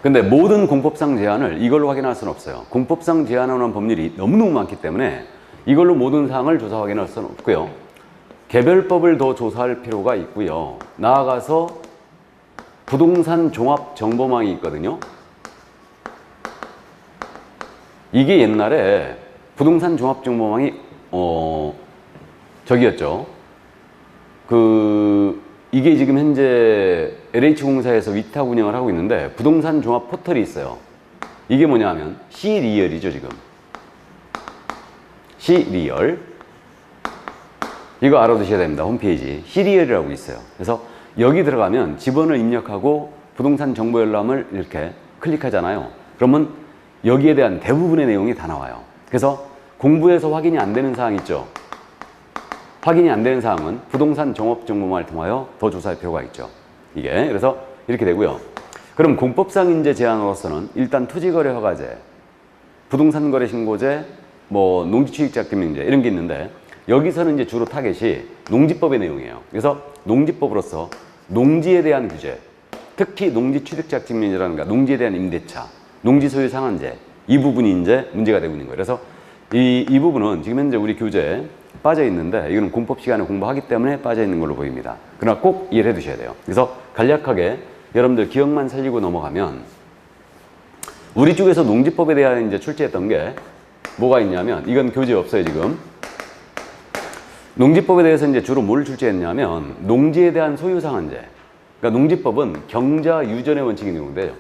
A: 근데 모든 공법상 제한을 이걸로 확인할 수는 없어요. 공법상 제한하는 법률이 너무너무 많기 때문에 이걸로 모든 사항을 조사 확인할 수는 없고요. 개별법을 더 조사할 필요가 있고요. 나아가서 부동산 종합 정보망이 있거든요. 이게 옛날에 부동산 종합 정보망이 저기였죠. 이게 지금 현재 LH공사에서 위탁 운영을 하고 있는데 부동산 종합 포털이 있어요. 이게 뭐냐면 C리얼이죠. 지금 C리얼 이거 알아두셔야 됩니다. 홈페이지 시리얼이라고 있어요. 그래서 여기 들어가면 지번을 입력하고 부동산 정보 열람을 이렇게 클릭하잖아요. 그러면 여기에 대한 대부분의 내용이 다 나와요. 그래서 공부에서 확인이 안 되는 사항 있죠. 확인이 안 되는 사항은 부동산 종합정보망을 통하여 더 조사할 필요가 있죠. 이게 그래서 이렇게 되고요. 그럼 공법상 인재 제한으로서는 일단 토지거래 허가제, 부동산 거래 신고제, 뭐 농지취득자금융제 이런 게 있는데 여기서는 이제 주로 타겟이 농지법의 내용이에요. 그래서 농지법으로서 농지에 대한 규제, 특히 농지취득자금융제라든가 농지에 대한 임대차, 농지 소유 상한제 이 부분이 이제 문제가 되고 있는 거예요. 그래서 이 부분은 지금 현재 우리 교재에 빠져 있는데 이거는 공법 시간에 공부하기 때문에 빠져 있는 걸로 보입니다. 그러나 꼭 이해를 해 두셔야 돼요. 그래서 간략하게 여러분들 기억만 살리고 넘어가면 우리 쪽에서 농지법에 대한 이제 출제했던 게 뭐가 있냐면 이건 교재에 없어요, 지금. 농지법에 대해서 이제 주로 뭘 출제했냐면 농지에 대한 소유 상한제. 그러니까 농지법은 경자 유전의 원칙이 내용인데요.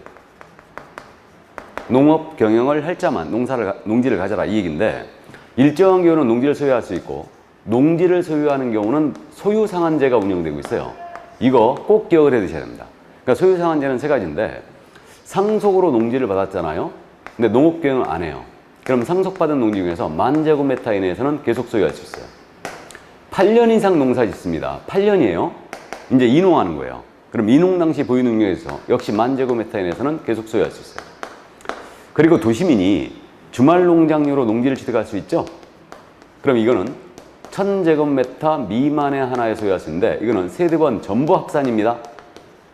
A: 농업 경영을 할 자만 농지를 가져라 이 얘기인데 일정한 경우는 농지를 소유할 수 있고 농지를 소유하는 경우는 소유 상한제가 운영되고 있어요. 이거 꼭 기억을 해 두셔야 됩니다. 그러니까 소유 상한제는 세 가지인데 상속으로 농지를 받았잖아요. 근데 농업 경영을 안 해요. 그럼 상속받은 농지 중에서 10,000제곱미터 이내에서는 계속 소유할 수 있어요. 8년 이상 농사 짓습니다. 8년이에요. 이제 이농하는 거예요. 그럼 이농 당시 보유 능력에서 역시 10,000제곱미터 이내에서는 계속 소유할 수 있어요. 그리고 도시민이 주말 농장료로 농지를 취득할 수 있죠. 그럼 이거는 1,000제곱미터 미만의 하나에 소유할 수 있는데 이거는 세대번 전부 합산입니다.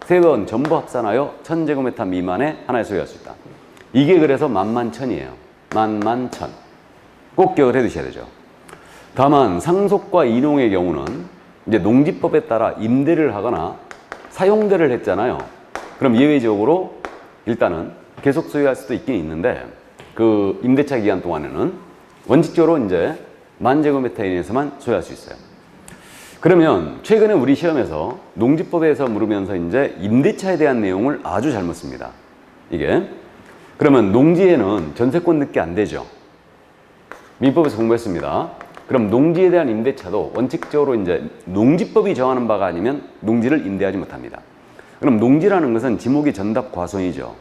A: 세대번 전부 합산하여 1,000제곱미터 미만의 하나에 소유할 수 있다. 이게 그래서 11,000이에요. 11,000. 꼭 기억을 해 두셔야 되죠. 다만 상속과 이농의 경우는 이제 농지법에 따라 임대를 하거나 사용대를 했잖아요. 그럼 예외적으로 일단은 계속 소유할 수도 있긴 있는데 그 임대차 기간 동안에는 원칙적으로 이제 10,000제곱미터 이내에서만 소유할 수 있어요. 그러면 최근에 우리 시험에서 농지법에서 물으면서 이제 임대차에 대한 내용을 아주 잘 묻습니다. 이게 그러면 농지에는 전세권 넣기 안 되죠. 민법에서 공부했습니다. 그럼 농지에 대한 임대차도 원칙적으로 이제 농지법이 정하는 바가 아니면 농지를 임대하지 못합니다. 그럼 농지라는 것은 지목이 전답 과손이죠.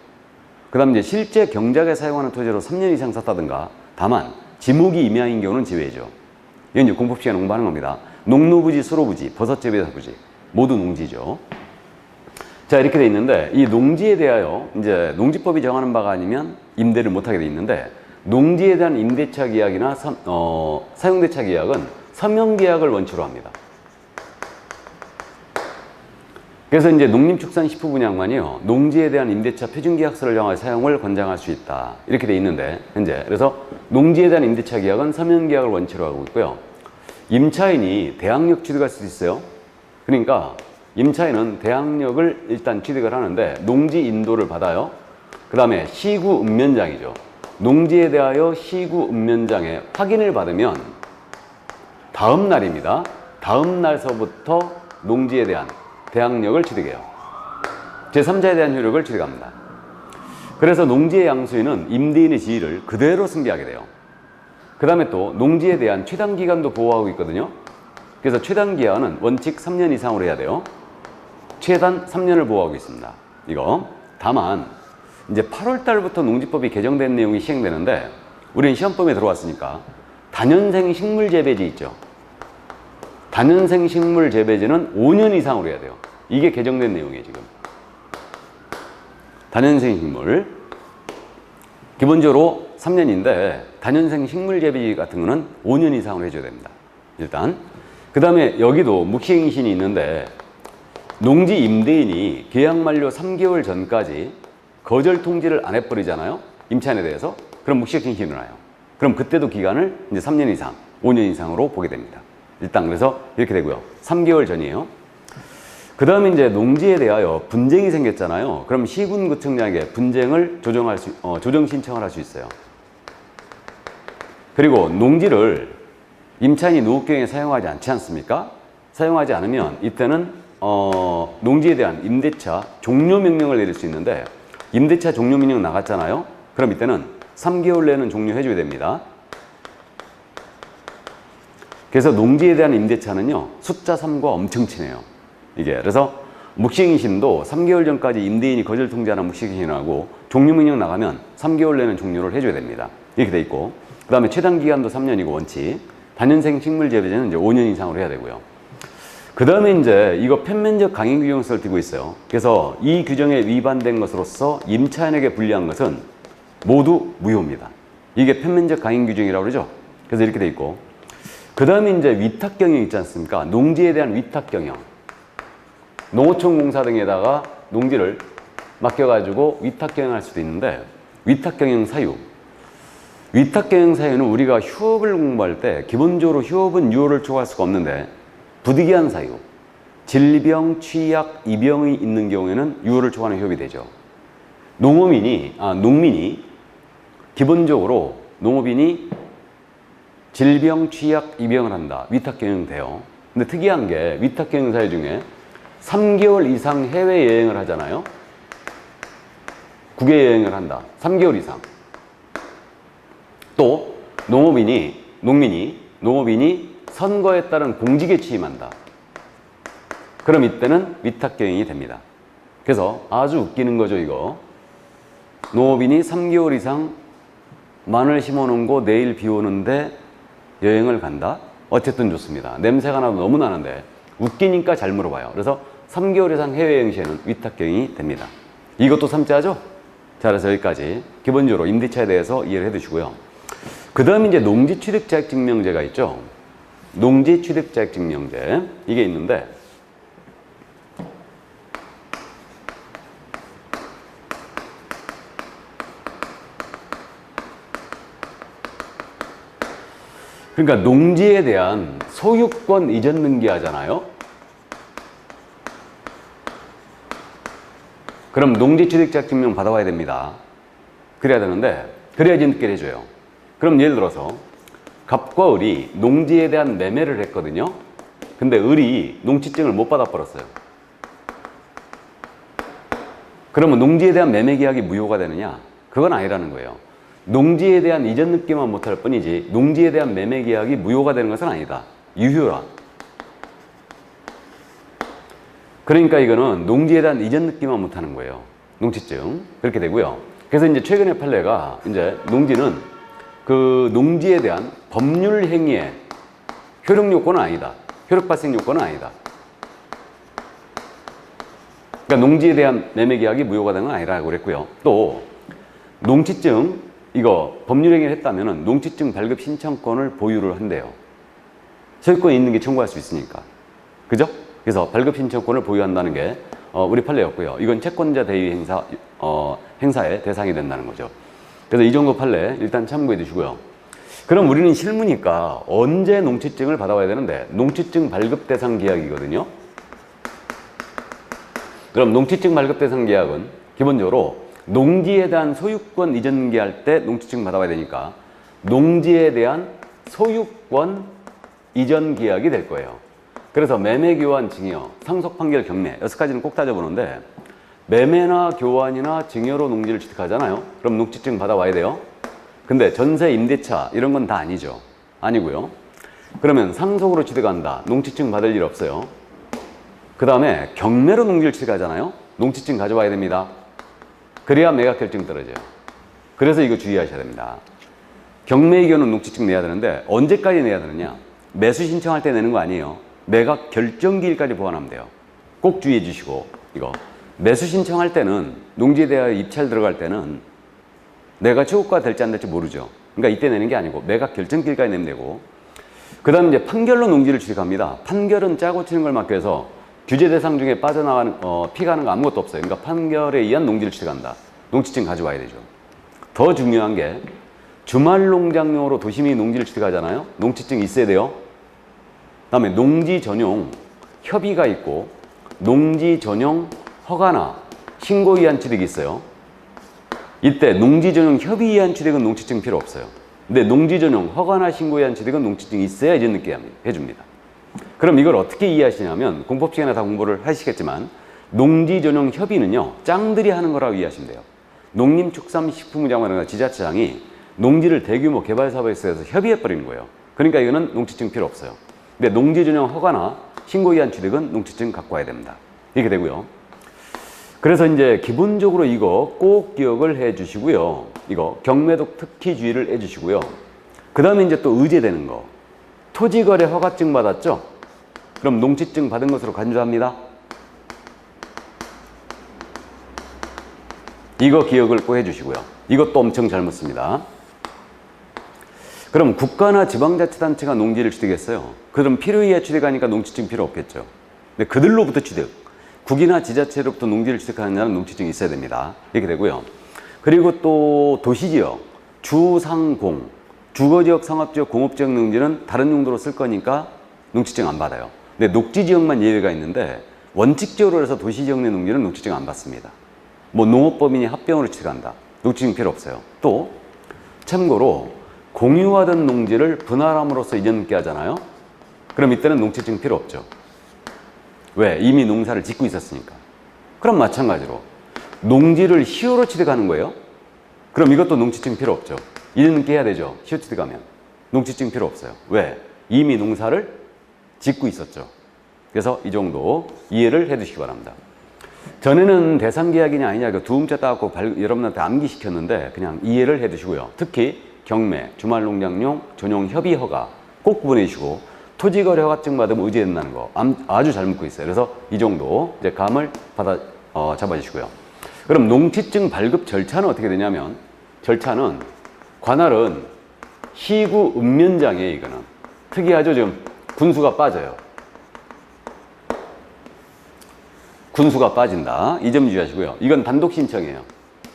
A: 그 다음 이제 실제 경작에 사용하는 토지로 3년 이상 샀다든가 다만 지목이 임야인 경우는 제외죠. 이건 이제 공법 시간에 공부하는 겁니다. 농로부지, 수로부지, 버섯재배사부지 모두 농지죠. 자 이렇게 돼 있는데 이 농지에 대하여 이제 농지법이 정하는 바가 아니면 임대를 못하게 돼 있는데 농지에 대한 임대차 계약이나 사용대차 계약은 서명 계약을 원칙으로 합니다. 그래서 이제 농림축산식품분양만이요 농지에 대한 임대차 표준계약서를 정하여 사용을 권장할 수 있다 이렇게 돼 있는데 현재 그래서 농지에 대한 임대차 계약은 서명계약을 원칙으로 하고 있고요. 임차인이 대항력 취득할 수도 있어요. 그러니까 임차인은 대항력을 일단 취득을 하는데 농지 인도를 받아요. 그 다음에 시구 읍면장이죠. 농지에 대하여 시구 읍면장에 확인을 받으면 다음 날입니다. 다음 날서부터 농지에 대한 대항력을 취득해요. 제3자에 대한 효력을 취득합니다. 그래서 농지의 양수인은 임대인의 지위를 그대로 승계하게 돼요. 그 다음에 또 농지에 대한 최단기간도 보호하고 있거든요. 그래서 최단기간은 원칙 3년 이상으로 해야 돼요. 최단 3년을 보호하고 있습니다. 이거 다만 이제 8월 달부터 농지법이 개정된 내용이 시행되는데 우리는 시험범위에 들어왔으니까 다년생 식물재배지 있죠. 다년생 식물재배지는 5년 이상으로 해야 돼요. 이게 개정된 내용이에요 지금. 다년생 식물 기본적으로 3년인데 다년생 식물재배지 같은 거는 5년 이상으로 해줘야 됩니다. 일단 그 다음에 여기도 묵시행신이 있는데 농지 임대인이 계약 만료 3개월 전까지 거절 통지를 안 해버리잖아요. 임차인에 대해서. 그럼 묵시행신이 일어나요. 그럼 그때도 기간을 이제 3년 이상, 5년 이상으로 보게 됩니다. 일단 그래서 이렇게 되고요. 3개월 전이에요. 그 다음에 이제 농지에 대하여 분쟁이 생겼잖아요. 그럼 시군구청장에게 분쟁을 조정 신청을 할 수 있어요. 그리고 농지를 임차인이 노후경에 사용하지 않지 않습니까? 사용하지 않으면 이때는 농지에 대한 임대차 종료 명령을 내릴 수 있는데 임대차 종료 명령 나갔잖아요. 그럼 이때는 3개월 내는 종료해줘야 됩니다. 그래서 농지에 대한 임대차는요, 숫자 3과 엄청 친해요. 이게. 그래서 묵시갱신도 3개월 전까지 임대인이 거절 통지하는 묵시갱신하고 종료명령 나가면 3개월 내는 종료를 해줘야 됩니다. 이렇게 돼 있고, 그 다음에 최단 기간도 3년이고 원칙, 단연생 식물 재배제는 이제 5년 이상으로 해야 되고요. 그 다음에 이제 이거 편면적 강행 규정서를 띄고 있어요. 그래서 이 규정에 위반된 것으로서 임차인에게 불리한 것은 모두 무효입니다. 이게 편면적 강행 규정이라고 그러죠. 그래서 이렇게 돼 있고, 그 다음에 이제 위탁 경영 있지 않습니까? 농지에 대한 위탁 경영. 농어촌 공사 등에다가 농지를 맡겨가지고 위탁 경영할 수도 있는데, 위탁 경영 사유. 위탁 경영 사유는 우리가 휴업을 공부할 때 기본적으로 휴업은 유효를 초과할 수가 없는데, 부득이한 사유, 질병, 취약, 이병이 있는 경우에는 유효를 초과하는 휴업이 되죠. 농민이 기본적으로 농업인이 질병, 취약, 이병을 한다. 위탁 경영 돼요. 근데 특이한 게 위탁 경영 사유 중에 3개월 이상 해외여행을 하잖아요. 국외여행을 한다. 3개월 이상. 또 농민이 선거에 따른 공직에 취임한다. 그럼 이때는 위탁 경영이 됩니다. 그래서 아주 웃기는 거죠, 이거. 농업인이 3개월 이상 마늘 심어놓은 거 내일 비 오는데 여행을 간다? 어쨌든 좋습니다. 냄새가 나도 너무 나는데 웃기니까 잘 물어봐요. 그래서 3개월 이상 해외여행 시에는 위탁 경영이 됩니다. 이것도 3자죠? 자, 그래서 여기까지 기본적으로 임대차에 대해서 이해를 해두시고요. 그 다음에 이제 농지취득자격증명제가 있죠. 농지취득자격증명제. 이게 있는데, 그러니까 농지에 대한 소유권 이전 등기하잖아요. 그럼 농지취득자격증명 받아와야 됩니다. 그래야 되는데, 그래야지 등기를 해줘요. 그럼 예를 들어서 갑과 을이 농지에 대한 매매를 했거든요. 근데 을이 농지증을 못 받아버렸어요. 그러면 농지에 대한 매매 계약이 무효가 되느냐? 그건 아니라는 거예요. 농지에 대한 이전 등기만 못할 뿐이지 농지에 대한 매매 계약이 무효가 되는 것은 아니다. 유효라. 그러니까 이거는 농지에 대한 이전 등기만 못하는 거예요. 농지증. 그렇게 되고요. 그래서 이제 최근의 판례가 이제 농지는 그 농지에 대한 법률 행위의 효력 요건은 아니다. 효력 발생 요건은 아니다. 그러니까 농지에 대한 매매 계약이 무효가 되는 건 아니라고 그랬고요. 또 농지증 이거 법률 행위를 했다면은 농지증 발급 신청권을 보유를 한대요. 소유권이 있는 게 청구할 수 있으니까. 그죠? 그래서 발급 신청권을 보유한다는 게 우리 판례였고요. 이건 채권자 대위 행사의 대상이 된다는 거죠. 그래서 이 정도 판례 일단 참고해 두시고요. 그럼 우리는 실무니까 언제 농지증을 받아와야 되는데 농지증 발급 대상 계약이거든요. 그럼 농지증 발급 대상 계약은 기본적으로 농지에 대한 소유권 이전 등기할 때 농지증 받아와야 되니까 농지에 대한 소유권 이전 계약이 될 거예요. 그래서 매매, 교환, 증여, 상속, 판결, 경매 6가지는 꼭 따져보는데 매매나 교환이나 증여로 농지를 취득하잖아요. 그럼 농지증 받아와야 돼요. 근데 전세, 임대차 이런 건 다 아니죠. 아니고요. 그러면 상속으로 취득한다. 농지증 받을 일 없어요. 그 다음에 경매로 농지를 취득하잖아요. 농지증 가져와야 됩니다. 그래야 매각 결정 떨어져요. 그래서 이거 주의하셔야 됩니다. 경매의 경우는 농지증 내야 되는데 언제까지 내야 되느냐? 매수 신청할 때 내는 거 아니에요. 매각 결정기일까지 보완하면 돼요. 꼭 주의해 주시고 이거 매수 신청할 때는 농지에 대하여 입찰 들어갈 때는 내가 최고가 될지 안 될지 모르죠. 그러니까 이때 내는 게 아니고 매각 결정기일까지 내면 되고, 그 다음에 이제 판결로 농지를 취득합니다. 판결은 짜고 치는 걸 맡겨서 규제 대상 중에 빠져나가는 피가는 거 아무것도 없어요. 그러니까 판결에 의한 농지를 취득한다. 농지증 가져와야 되죠. 더 중요한 게 주말 농장용으로 도심이 농지를 취득하잖아요. 농지증이 있어야 돼요. 그 다음에 농지 전용 협의가 있고 농지 전용 허가나 신고 위한 취득이 있어요. 이때 농지 전용 협의 위한 취득은 농지증 필요 없어요. 근데 농지 전용 허가나 신고 위한 취득은 농지증이 있어야 이전 늦게 해줍니다. 그럼 이걸 어떻게 이해하시냐면 공법 시간에 다 공부를 하시겠지만 농지 전용 협의는요 짱들이 하는 거라고 이해하시면 돼요. 농림축산식품부장관이나 지자체장이 농지를 대규모 개발사업에 써서 협의해버리는 거예요. 그러니까 이거는 농지증 필요 없어요. 근데 농지 전용 허가나 신고기한 취득은 농지증 갖고 와야 됩니다. 이렇게 되고요. 그래서 이제 기본적으로 이거 꼭 기억을 해 주시고요. 이거 경매독 특히 주의를 해 주시고요. 그 다음에 이제 또 의제되는 거. 토지거래 허가증 받았죠? 그럼 농지증 받은 것으로 간주합니다. 이거 기억을 꼭 해주시고요. 이것도 엄청 잘 묻습니다. 그럼 국가나 지방자치단체가 농지를 취득했어요. 그럼 필요이해 취득하니까 농지증 필요 없겠죠. 근데 그들로부터 취득, 국이나 지자체로부터 농지를 취득하는 자는 농지증이 있어야 됩니다. 이렇게 되고요. 그리고 또 도시지역, 주상공, 주거지역, 상업지역, 공업지역 농지는 다른 용도로 쓸 거니까 농지증 안 받아요. 근데 녹지지역만 예외가 있는데 원칙적으로 해서 도시지역 내 농지는 농지증 안 받습니다. 뭐 농업법인이 합병으로 취득한다. 농지증 필요 없어요. 또 참고로 공유하던 농지를 분할함으로써 이전께 하잖아요. 그럼 이때는 농지증 필요 없죠. 왜? 이미 농사를 짓고 있었으니까. 그럼 마찬가지로 농지를 시효로 취득하는 거예요. 그럼 이것도 농지증 필요 없죠. 이전께 해야 되죠. 시효 취득하면. 농지증 필요 없어요. 왜? 이미 농사를 짓고 있었죠. 그래서 이 정도 이해를 해 두시기 바랍니다. 전에는 대상계약이냐 아니냐 두 문자 따갖고 여러분한테 암기시켰는데 그냥 이해를 해 두시고요. 특히 경매, 주말농장용, 전용 협의허가 꼭 구분해 주시고 토지거래 허가증 받으면 의제된다는 거 아주 잘 묻고 있어요. 그래서 이 정도 이제 감을 잡아주시고요. 그럼 농지증 발급 절차는 어떻게 되냐면 절차는 관할은 시구 읍면장이에요. 이거는 특이하죠. 지금 군수가 빠져요. 군수가 빠진다. 이 점 주의하시고요. 이건 단독 신청이에요.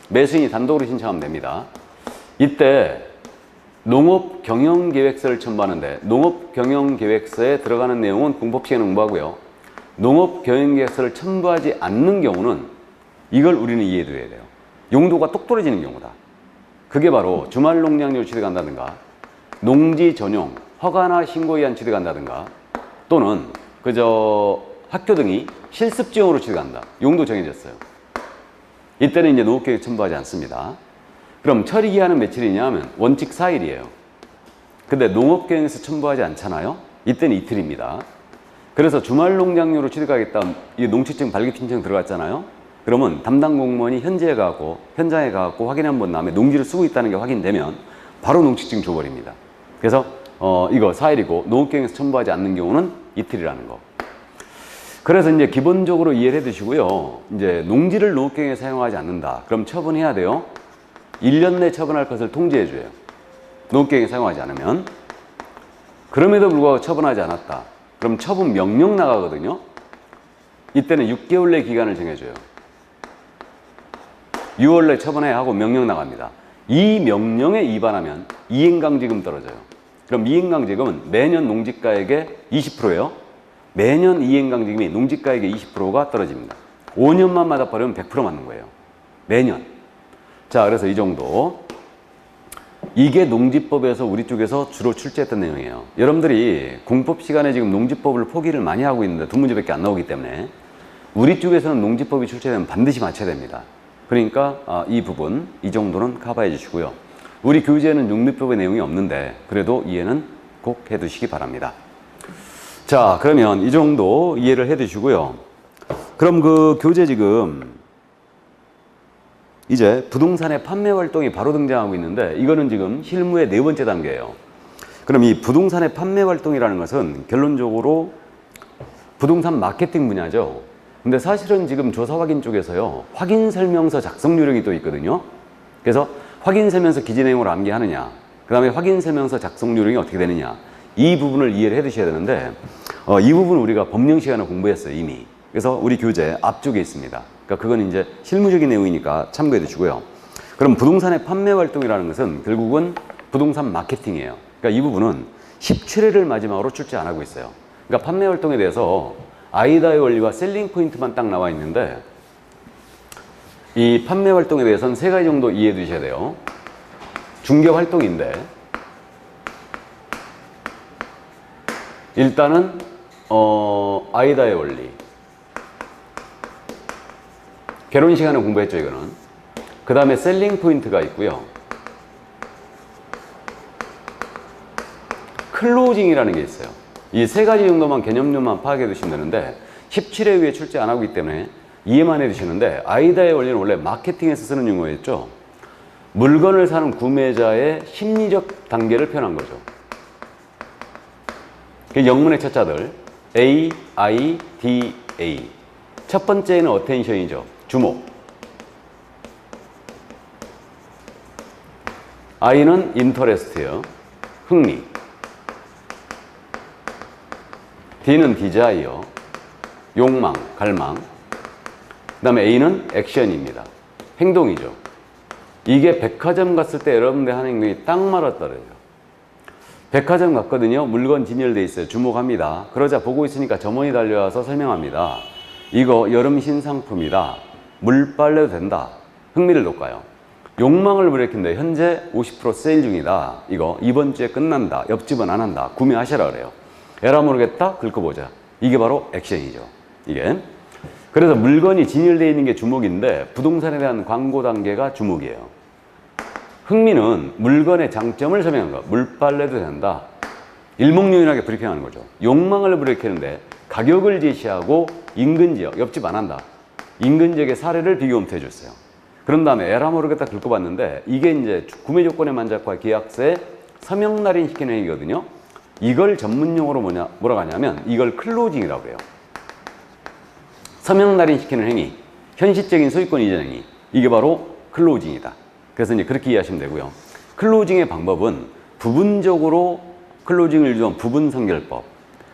A: 매수인이 단독으로 신청하면 됩니다. 이때 농업경영계획서를 첨부하는데 농업경영계획서에 들어가는 내용은 공법시간에 공부하고요. 농업경영계획서를 첨부하지 않는 경우는 이걸 우리는 이해해둬야 돼요. 용도가 똑 떨어지는 경우다. 그게 바로 주말농장용으로 취득한다든가 농지 전용 허가나 신고의안 취득한다든가 또는 학교 등이 실습지용으로 취득한다. 용도 정해졌어요. 이때는 이제 농업계획 첨부하지 않습니다. 그럼 처리기한은 며칠이냐 하면 원칙 4일이에요. 근데 농업계획에서 첨부하지 않잖아요. 이때는 이틀입니다. 그래서 주말농장용으로 취득하겠다. 이 농지증 발급 신청 들어갔잖아요. 그러면 담당 공무원이 현장에 가고 확인 한번 다음에 농지를 쓰고 있다는 게 확인되면 바로 농지증 줘버립니다. 그래서 이거 4일이고 농업계획에서 첨부하지 않는 경우는 이틀이라는 거. 그래서 이제 기본적으로 이해를 해 두시고요. 이제 농지를 농업계획에 사용하지 않는다. 그럼 처분해야 돼요. 1년 내 처분할 것을 통지해 줘요. 농업계획에 사용하지 않으면. 그럼에도 불구하고 처분하지 않았다. 그럼 처분 명령 나가거든요. 이때는 6개월 내 기간을 정해줘요. 6월 내 처분해야 하고 명령 나갑니다. 이 명령에 위반하면 이행강제금 떨어져요. 그럼 이행강제금은 매년 농지가액의 20%예요. 매년 이행강제금이 농지가액의 20%가 떨어집니다. 5년만 맞아버리면 100% 맞는 거예요. 매년. 자, 그래서 이 정도. 이게 농지법에서 우리 쪽에서 주로 출제했던 내용이에요. 여러분들이 공법 시간에 지금 농지법을 포기를 많이 하고 있는데 두 문제밖에 안 나오기 때문에 우리 쪽에서는 농지법이 출제되면 반드시 맞춰야 됩니다. 그러니까 이 부분, 이 정도는 커버해 주시고요. 우리 교재에는 농지법의 내용이 없는데 그래도 이해는 꼭 해 두시기 바랍니다. 자, 그러면 이 정도 이해를 해 두시고요. 그럼 그 교재 지금 이제 부동산의 판매 활동이 바로 등장하고 있는데 이거는 지금 실무의 4번째 단계예요. 그럼 이 부동산의 판매 활동이라는 것은 결론적으로 부동산 마케팅 분야죠. 근데 사실은 지금 조사 확인 쪽에서요. 확인 설명서 작성 요령이 또 있거든요. 그래서 확인 설명서 기재 내용을 암기하느냐, 그 다음에 확인 설명서 작성 요령이 어떻게 되느냐, 이 부분을 이해를 해 두셔야 되는데 이 부분 우리가 법령 시간에 공부했어요, 이미. 그래서 우리 교재 앞쪽에 있습니다. 그러니까 그건 이제 실무적인 내용이니까 참고해 두시고요. 그럼 부동산의 판매 활동이라는 것은 결국은 부동산 마케팅이에요. 그러니까 이 부분은 17회를 마지막으로 출제 안 하고 있어요. 그러니까 판매 활동에 대해서 아이다의 원리와 셀링 포인트만 딱 나와 있는데 이 판매 활동에 대해서는 3가지 정도 이해해 두셔야 돼요. 중개 활동인데 일단은 아이다의 원리, 결혼 시간에 공부했죠. 이거는. 그 다음에 셀링 포인트가 있고요. 클로징이라는 게 있어요. 이 세 가지 정도만 개념료만 파악해 두시면 되는데 17회 위에 출제 안 하고 있기 때문에 이해만 해 두시는데 아이다의 원리는 원래 마케팅에서 쓰는 용어였죠. 물건을 사는 구매자의 심리적 단계를 표현한 거죠. 그 영문의 첫 자들 A, I, D, A. 첫 번째는 어텐션이죠. 주목. I는 인터레스트예요. 흥미. D는 디자이어. 욕망, 갈망. 그 다음에 A는 액션입니다. 행동이죠. 이게 백화점 갔을 때 여러분들 하는 행동이 딱 맞아떨어져요. 백화점 갔거든요. 물건 진열돼 있어요. 주목합니다. 그러자 보고 있으니까 점원이 달려와서 설명합니다. 이거 여름 신상품이다. 물빨래도 된다. 흥미를 돋궈요. 욕망을 불러일으킨다. 현재 50% 세일 중이다. 이거 이번 주에 끝난다. 옆집은 안 한다. 구매하셔라 그래요. 에라 모르겠다. 긁어보자. 이게 바로 액션이죠. 이게. 그래서 물건이 진열되어 있는 게 주목인데 부동산에 대한 광고 단계가 주목이에요. 흥미는 물건의 장점을 설명한 거. 물빨래도 된다. 일목요연하게 브리핑하는 거죠. 욕망을 불러일으키는데 가격을 제시하고 인근 지역, 옆집 안 한다. 인근 지역의 사례를 비교 검토해 줬어요. 그런 다음에 에라 모르겠다 긁어봤는데 이게 이제 구매 조건의 만족과 계약서에 서명 날인 시키는 행위거든요. 이걸 전문용어로 뭐라고 하냐면 이걸 클로징이라고 해요. 서명 날인 시키는 행위, 현실적인 소유권 이전 행위. 이게 바로 클로징이다. 그래서 이제 그렇게 이해하시면 되고요. 클로징의 방법은 부분적으로 클로징을 유도한 부분 선결법,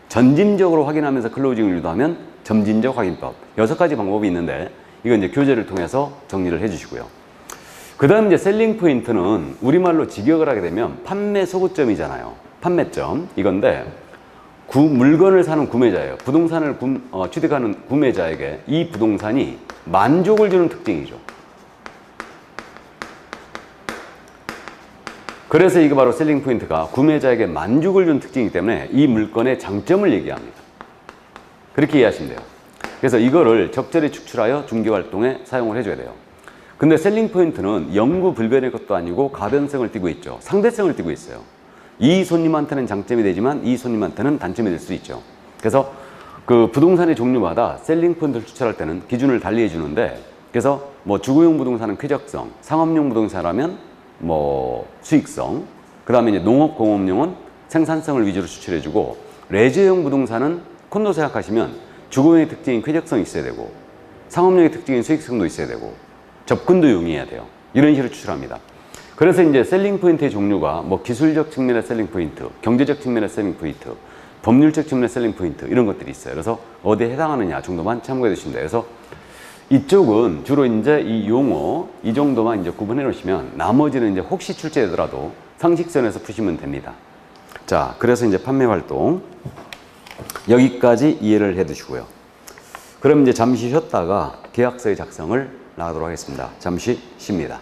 A: 전진적으로 확인하면서 클로징을 유도하면 점진적 확인법. 6가지 방법이 있는데 이건 이제 교재를 통해서 정리를 해주시고요. 그 다음 이제 셀링 포인트는 우리말로 직역을 하게 되면 판매 소구점이잖아요. 판매점 이건데 물건을 사는 구매자예요. 부동산을 취득하는 구매자에게 이 부동산이 만족을 주는 특징이죠. 그래서 이게 바로 셀링 포인트가 구매자에게 만족을 주는 특징이기 때문에 이 물건의 장점을 얘기합니다. 그렇게 이해하시면 돼요. 그래서 이거를 적절히 축출하여 중개활동에 사용을 해줘야 돼요. 근데 셀링 포인트는 영구 불변의 것도 아니고 가변성을 띠고 있죠. 상대성을 띠고 있어요. 이 손님한테는 장점이 되지만 이 손님한테는 단점이 될 수 있죠. 그래서 그 부동산의 종류마다 셀링 포인트를 추출할 때는 기준을 달리 해주는데 그래서 뭐 주거용 부동산은 쾌적성, 상업용 부동산이라면 뭐 수익성, 그 다음에 이제 농업공업용은 생산성을 위주로 추출해주고 레저용 부동산은 콘도 생각하시면 주거용의 특징인 쾌적성이 있어야 되고 상업용의 특징인 수익성도 있어야 되고 접근도 용이해야 돼요. 이런 식으로 추출합니다. 그래서 이제 셀링 포인트의 종류가 뭐 기술적 측면의 셀링 포인트, 경제적 측면의 셀링 포인트, 법률적 측면의 셀링 포인트 이런 것들이 있어요. 그래서 어디에 해당하느냐 정도만 참고해 주시면 돼요. 그래서 이쪽은 주로 이제 이 용어 이 정도만 이제 구분해 놓으시면 나머지는 이제 혹시 출제되더라도 상식선에서 푸시면 됩니다. 자, 그래서 이제 판매 활동 여기까지 이해를 해 두시고요. 그럼 이제 잠시 쉬었다가 계약서의 작성을 나가도록 하겠습니다. 잠시 쉽니다.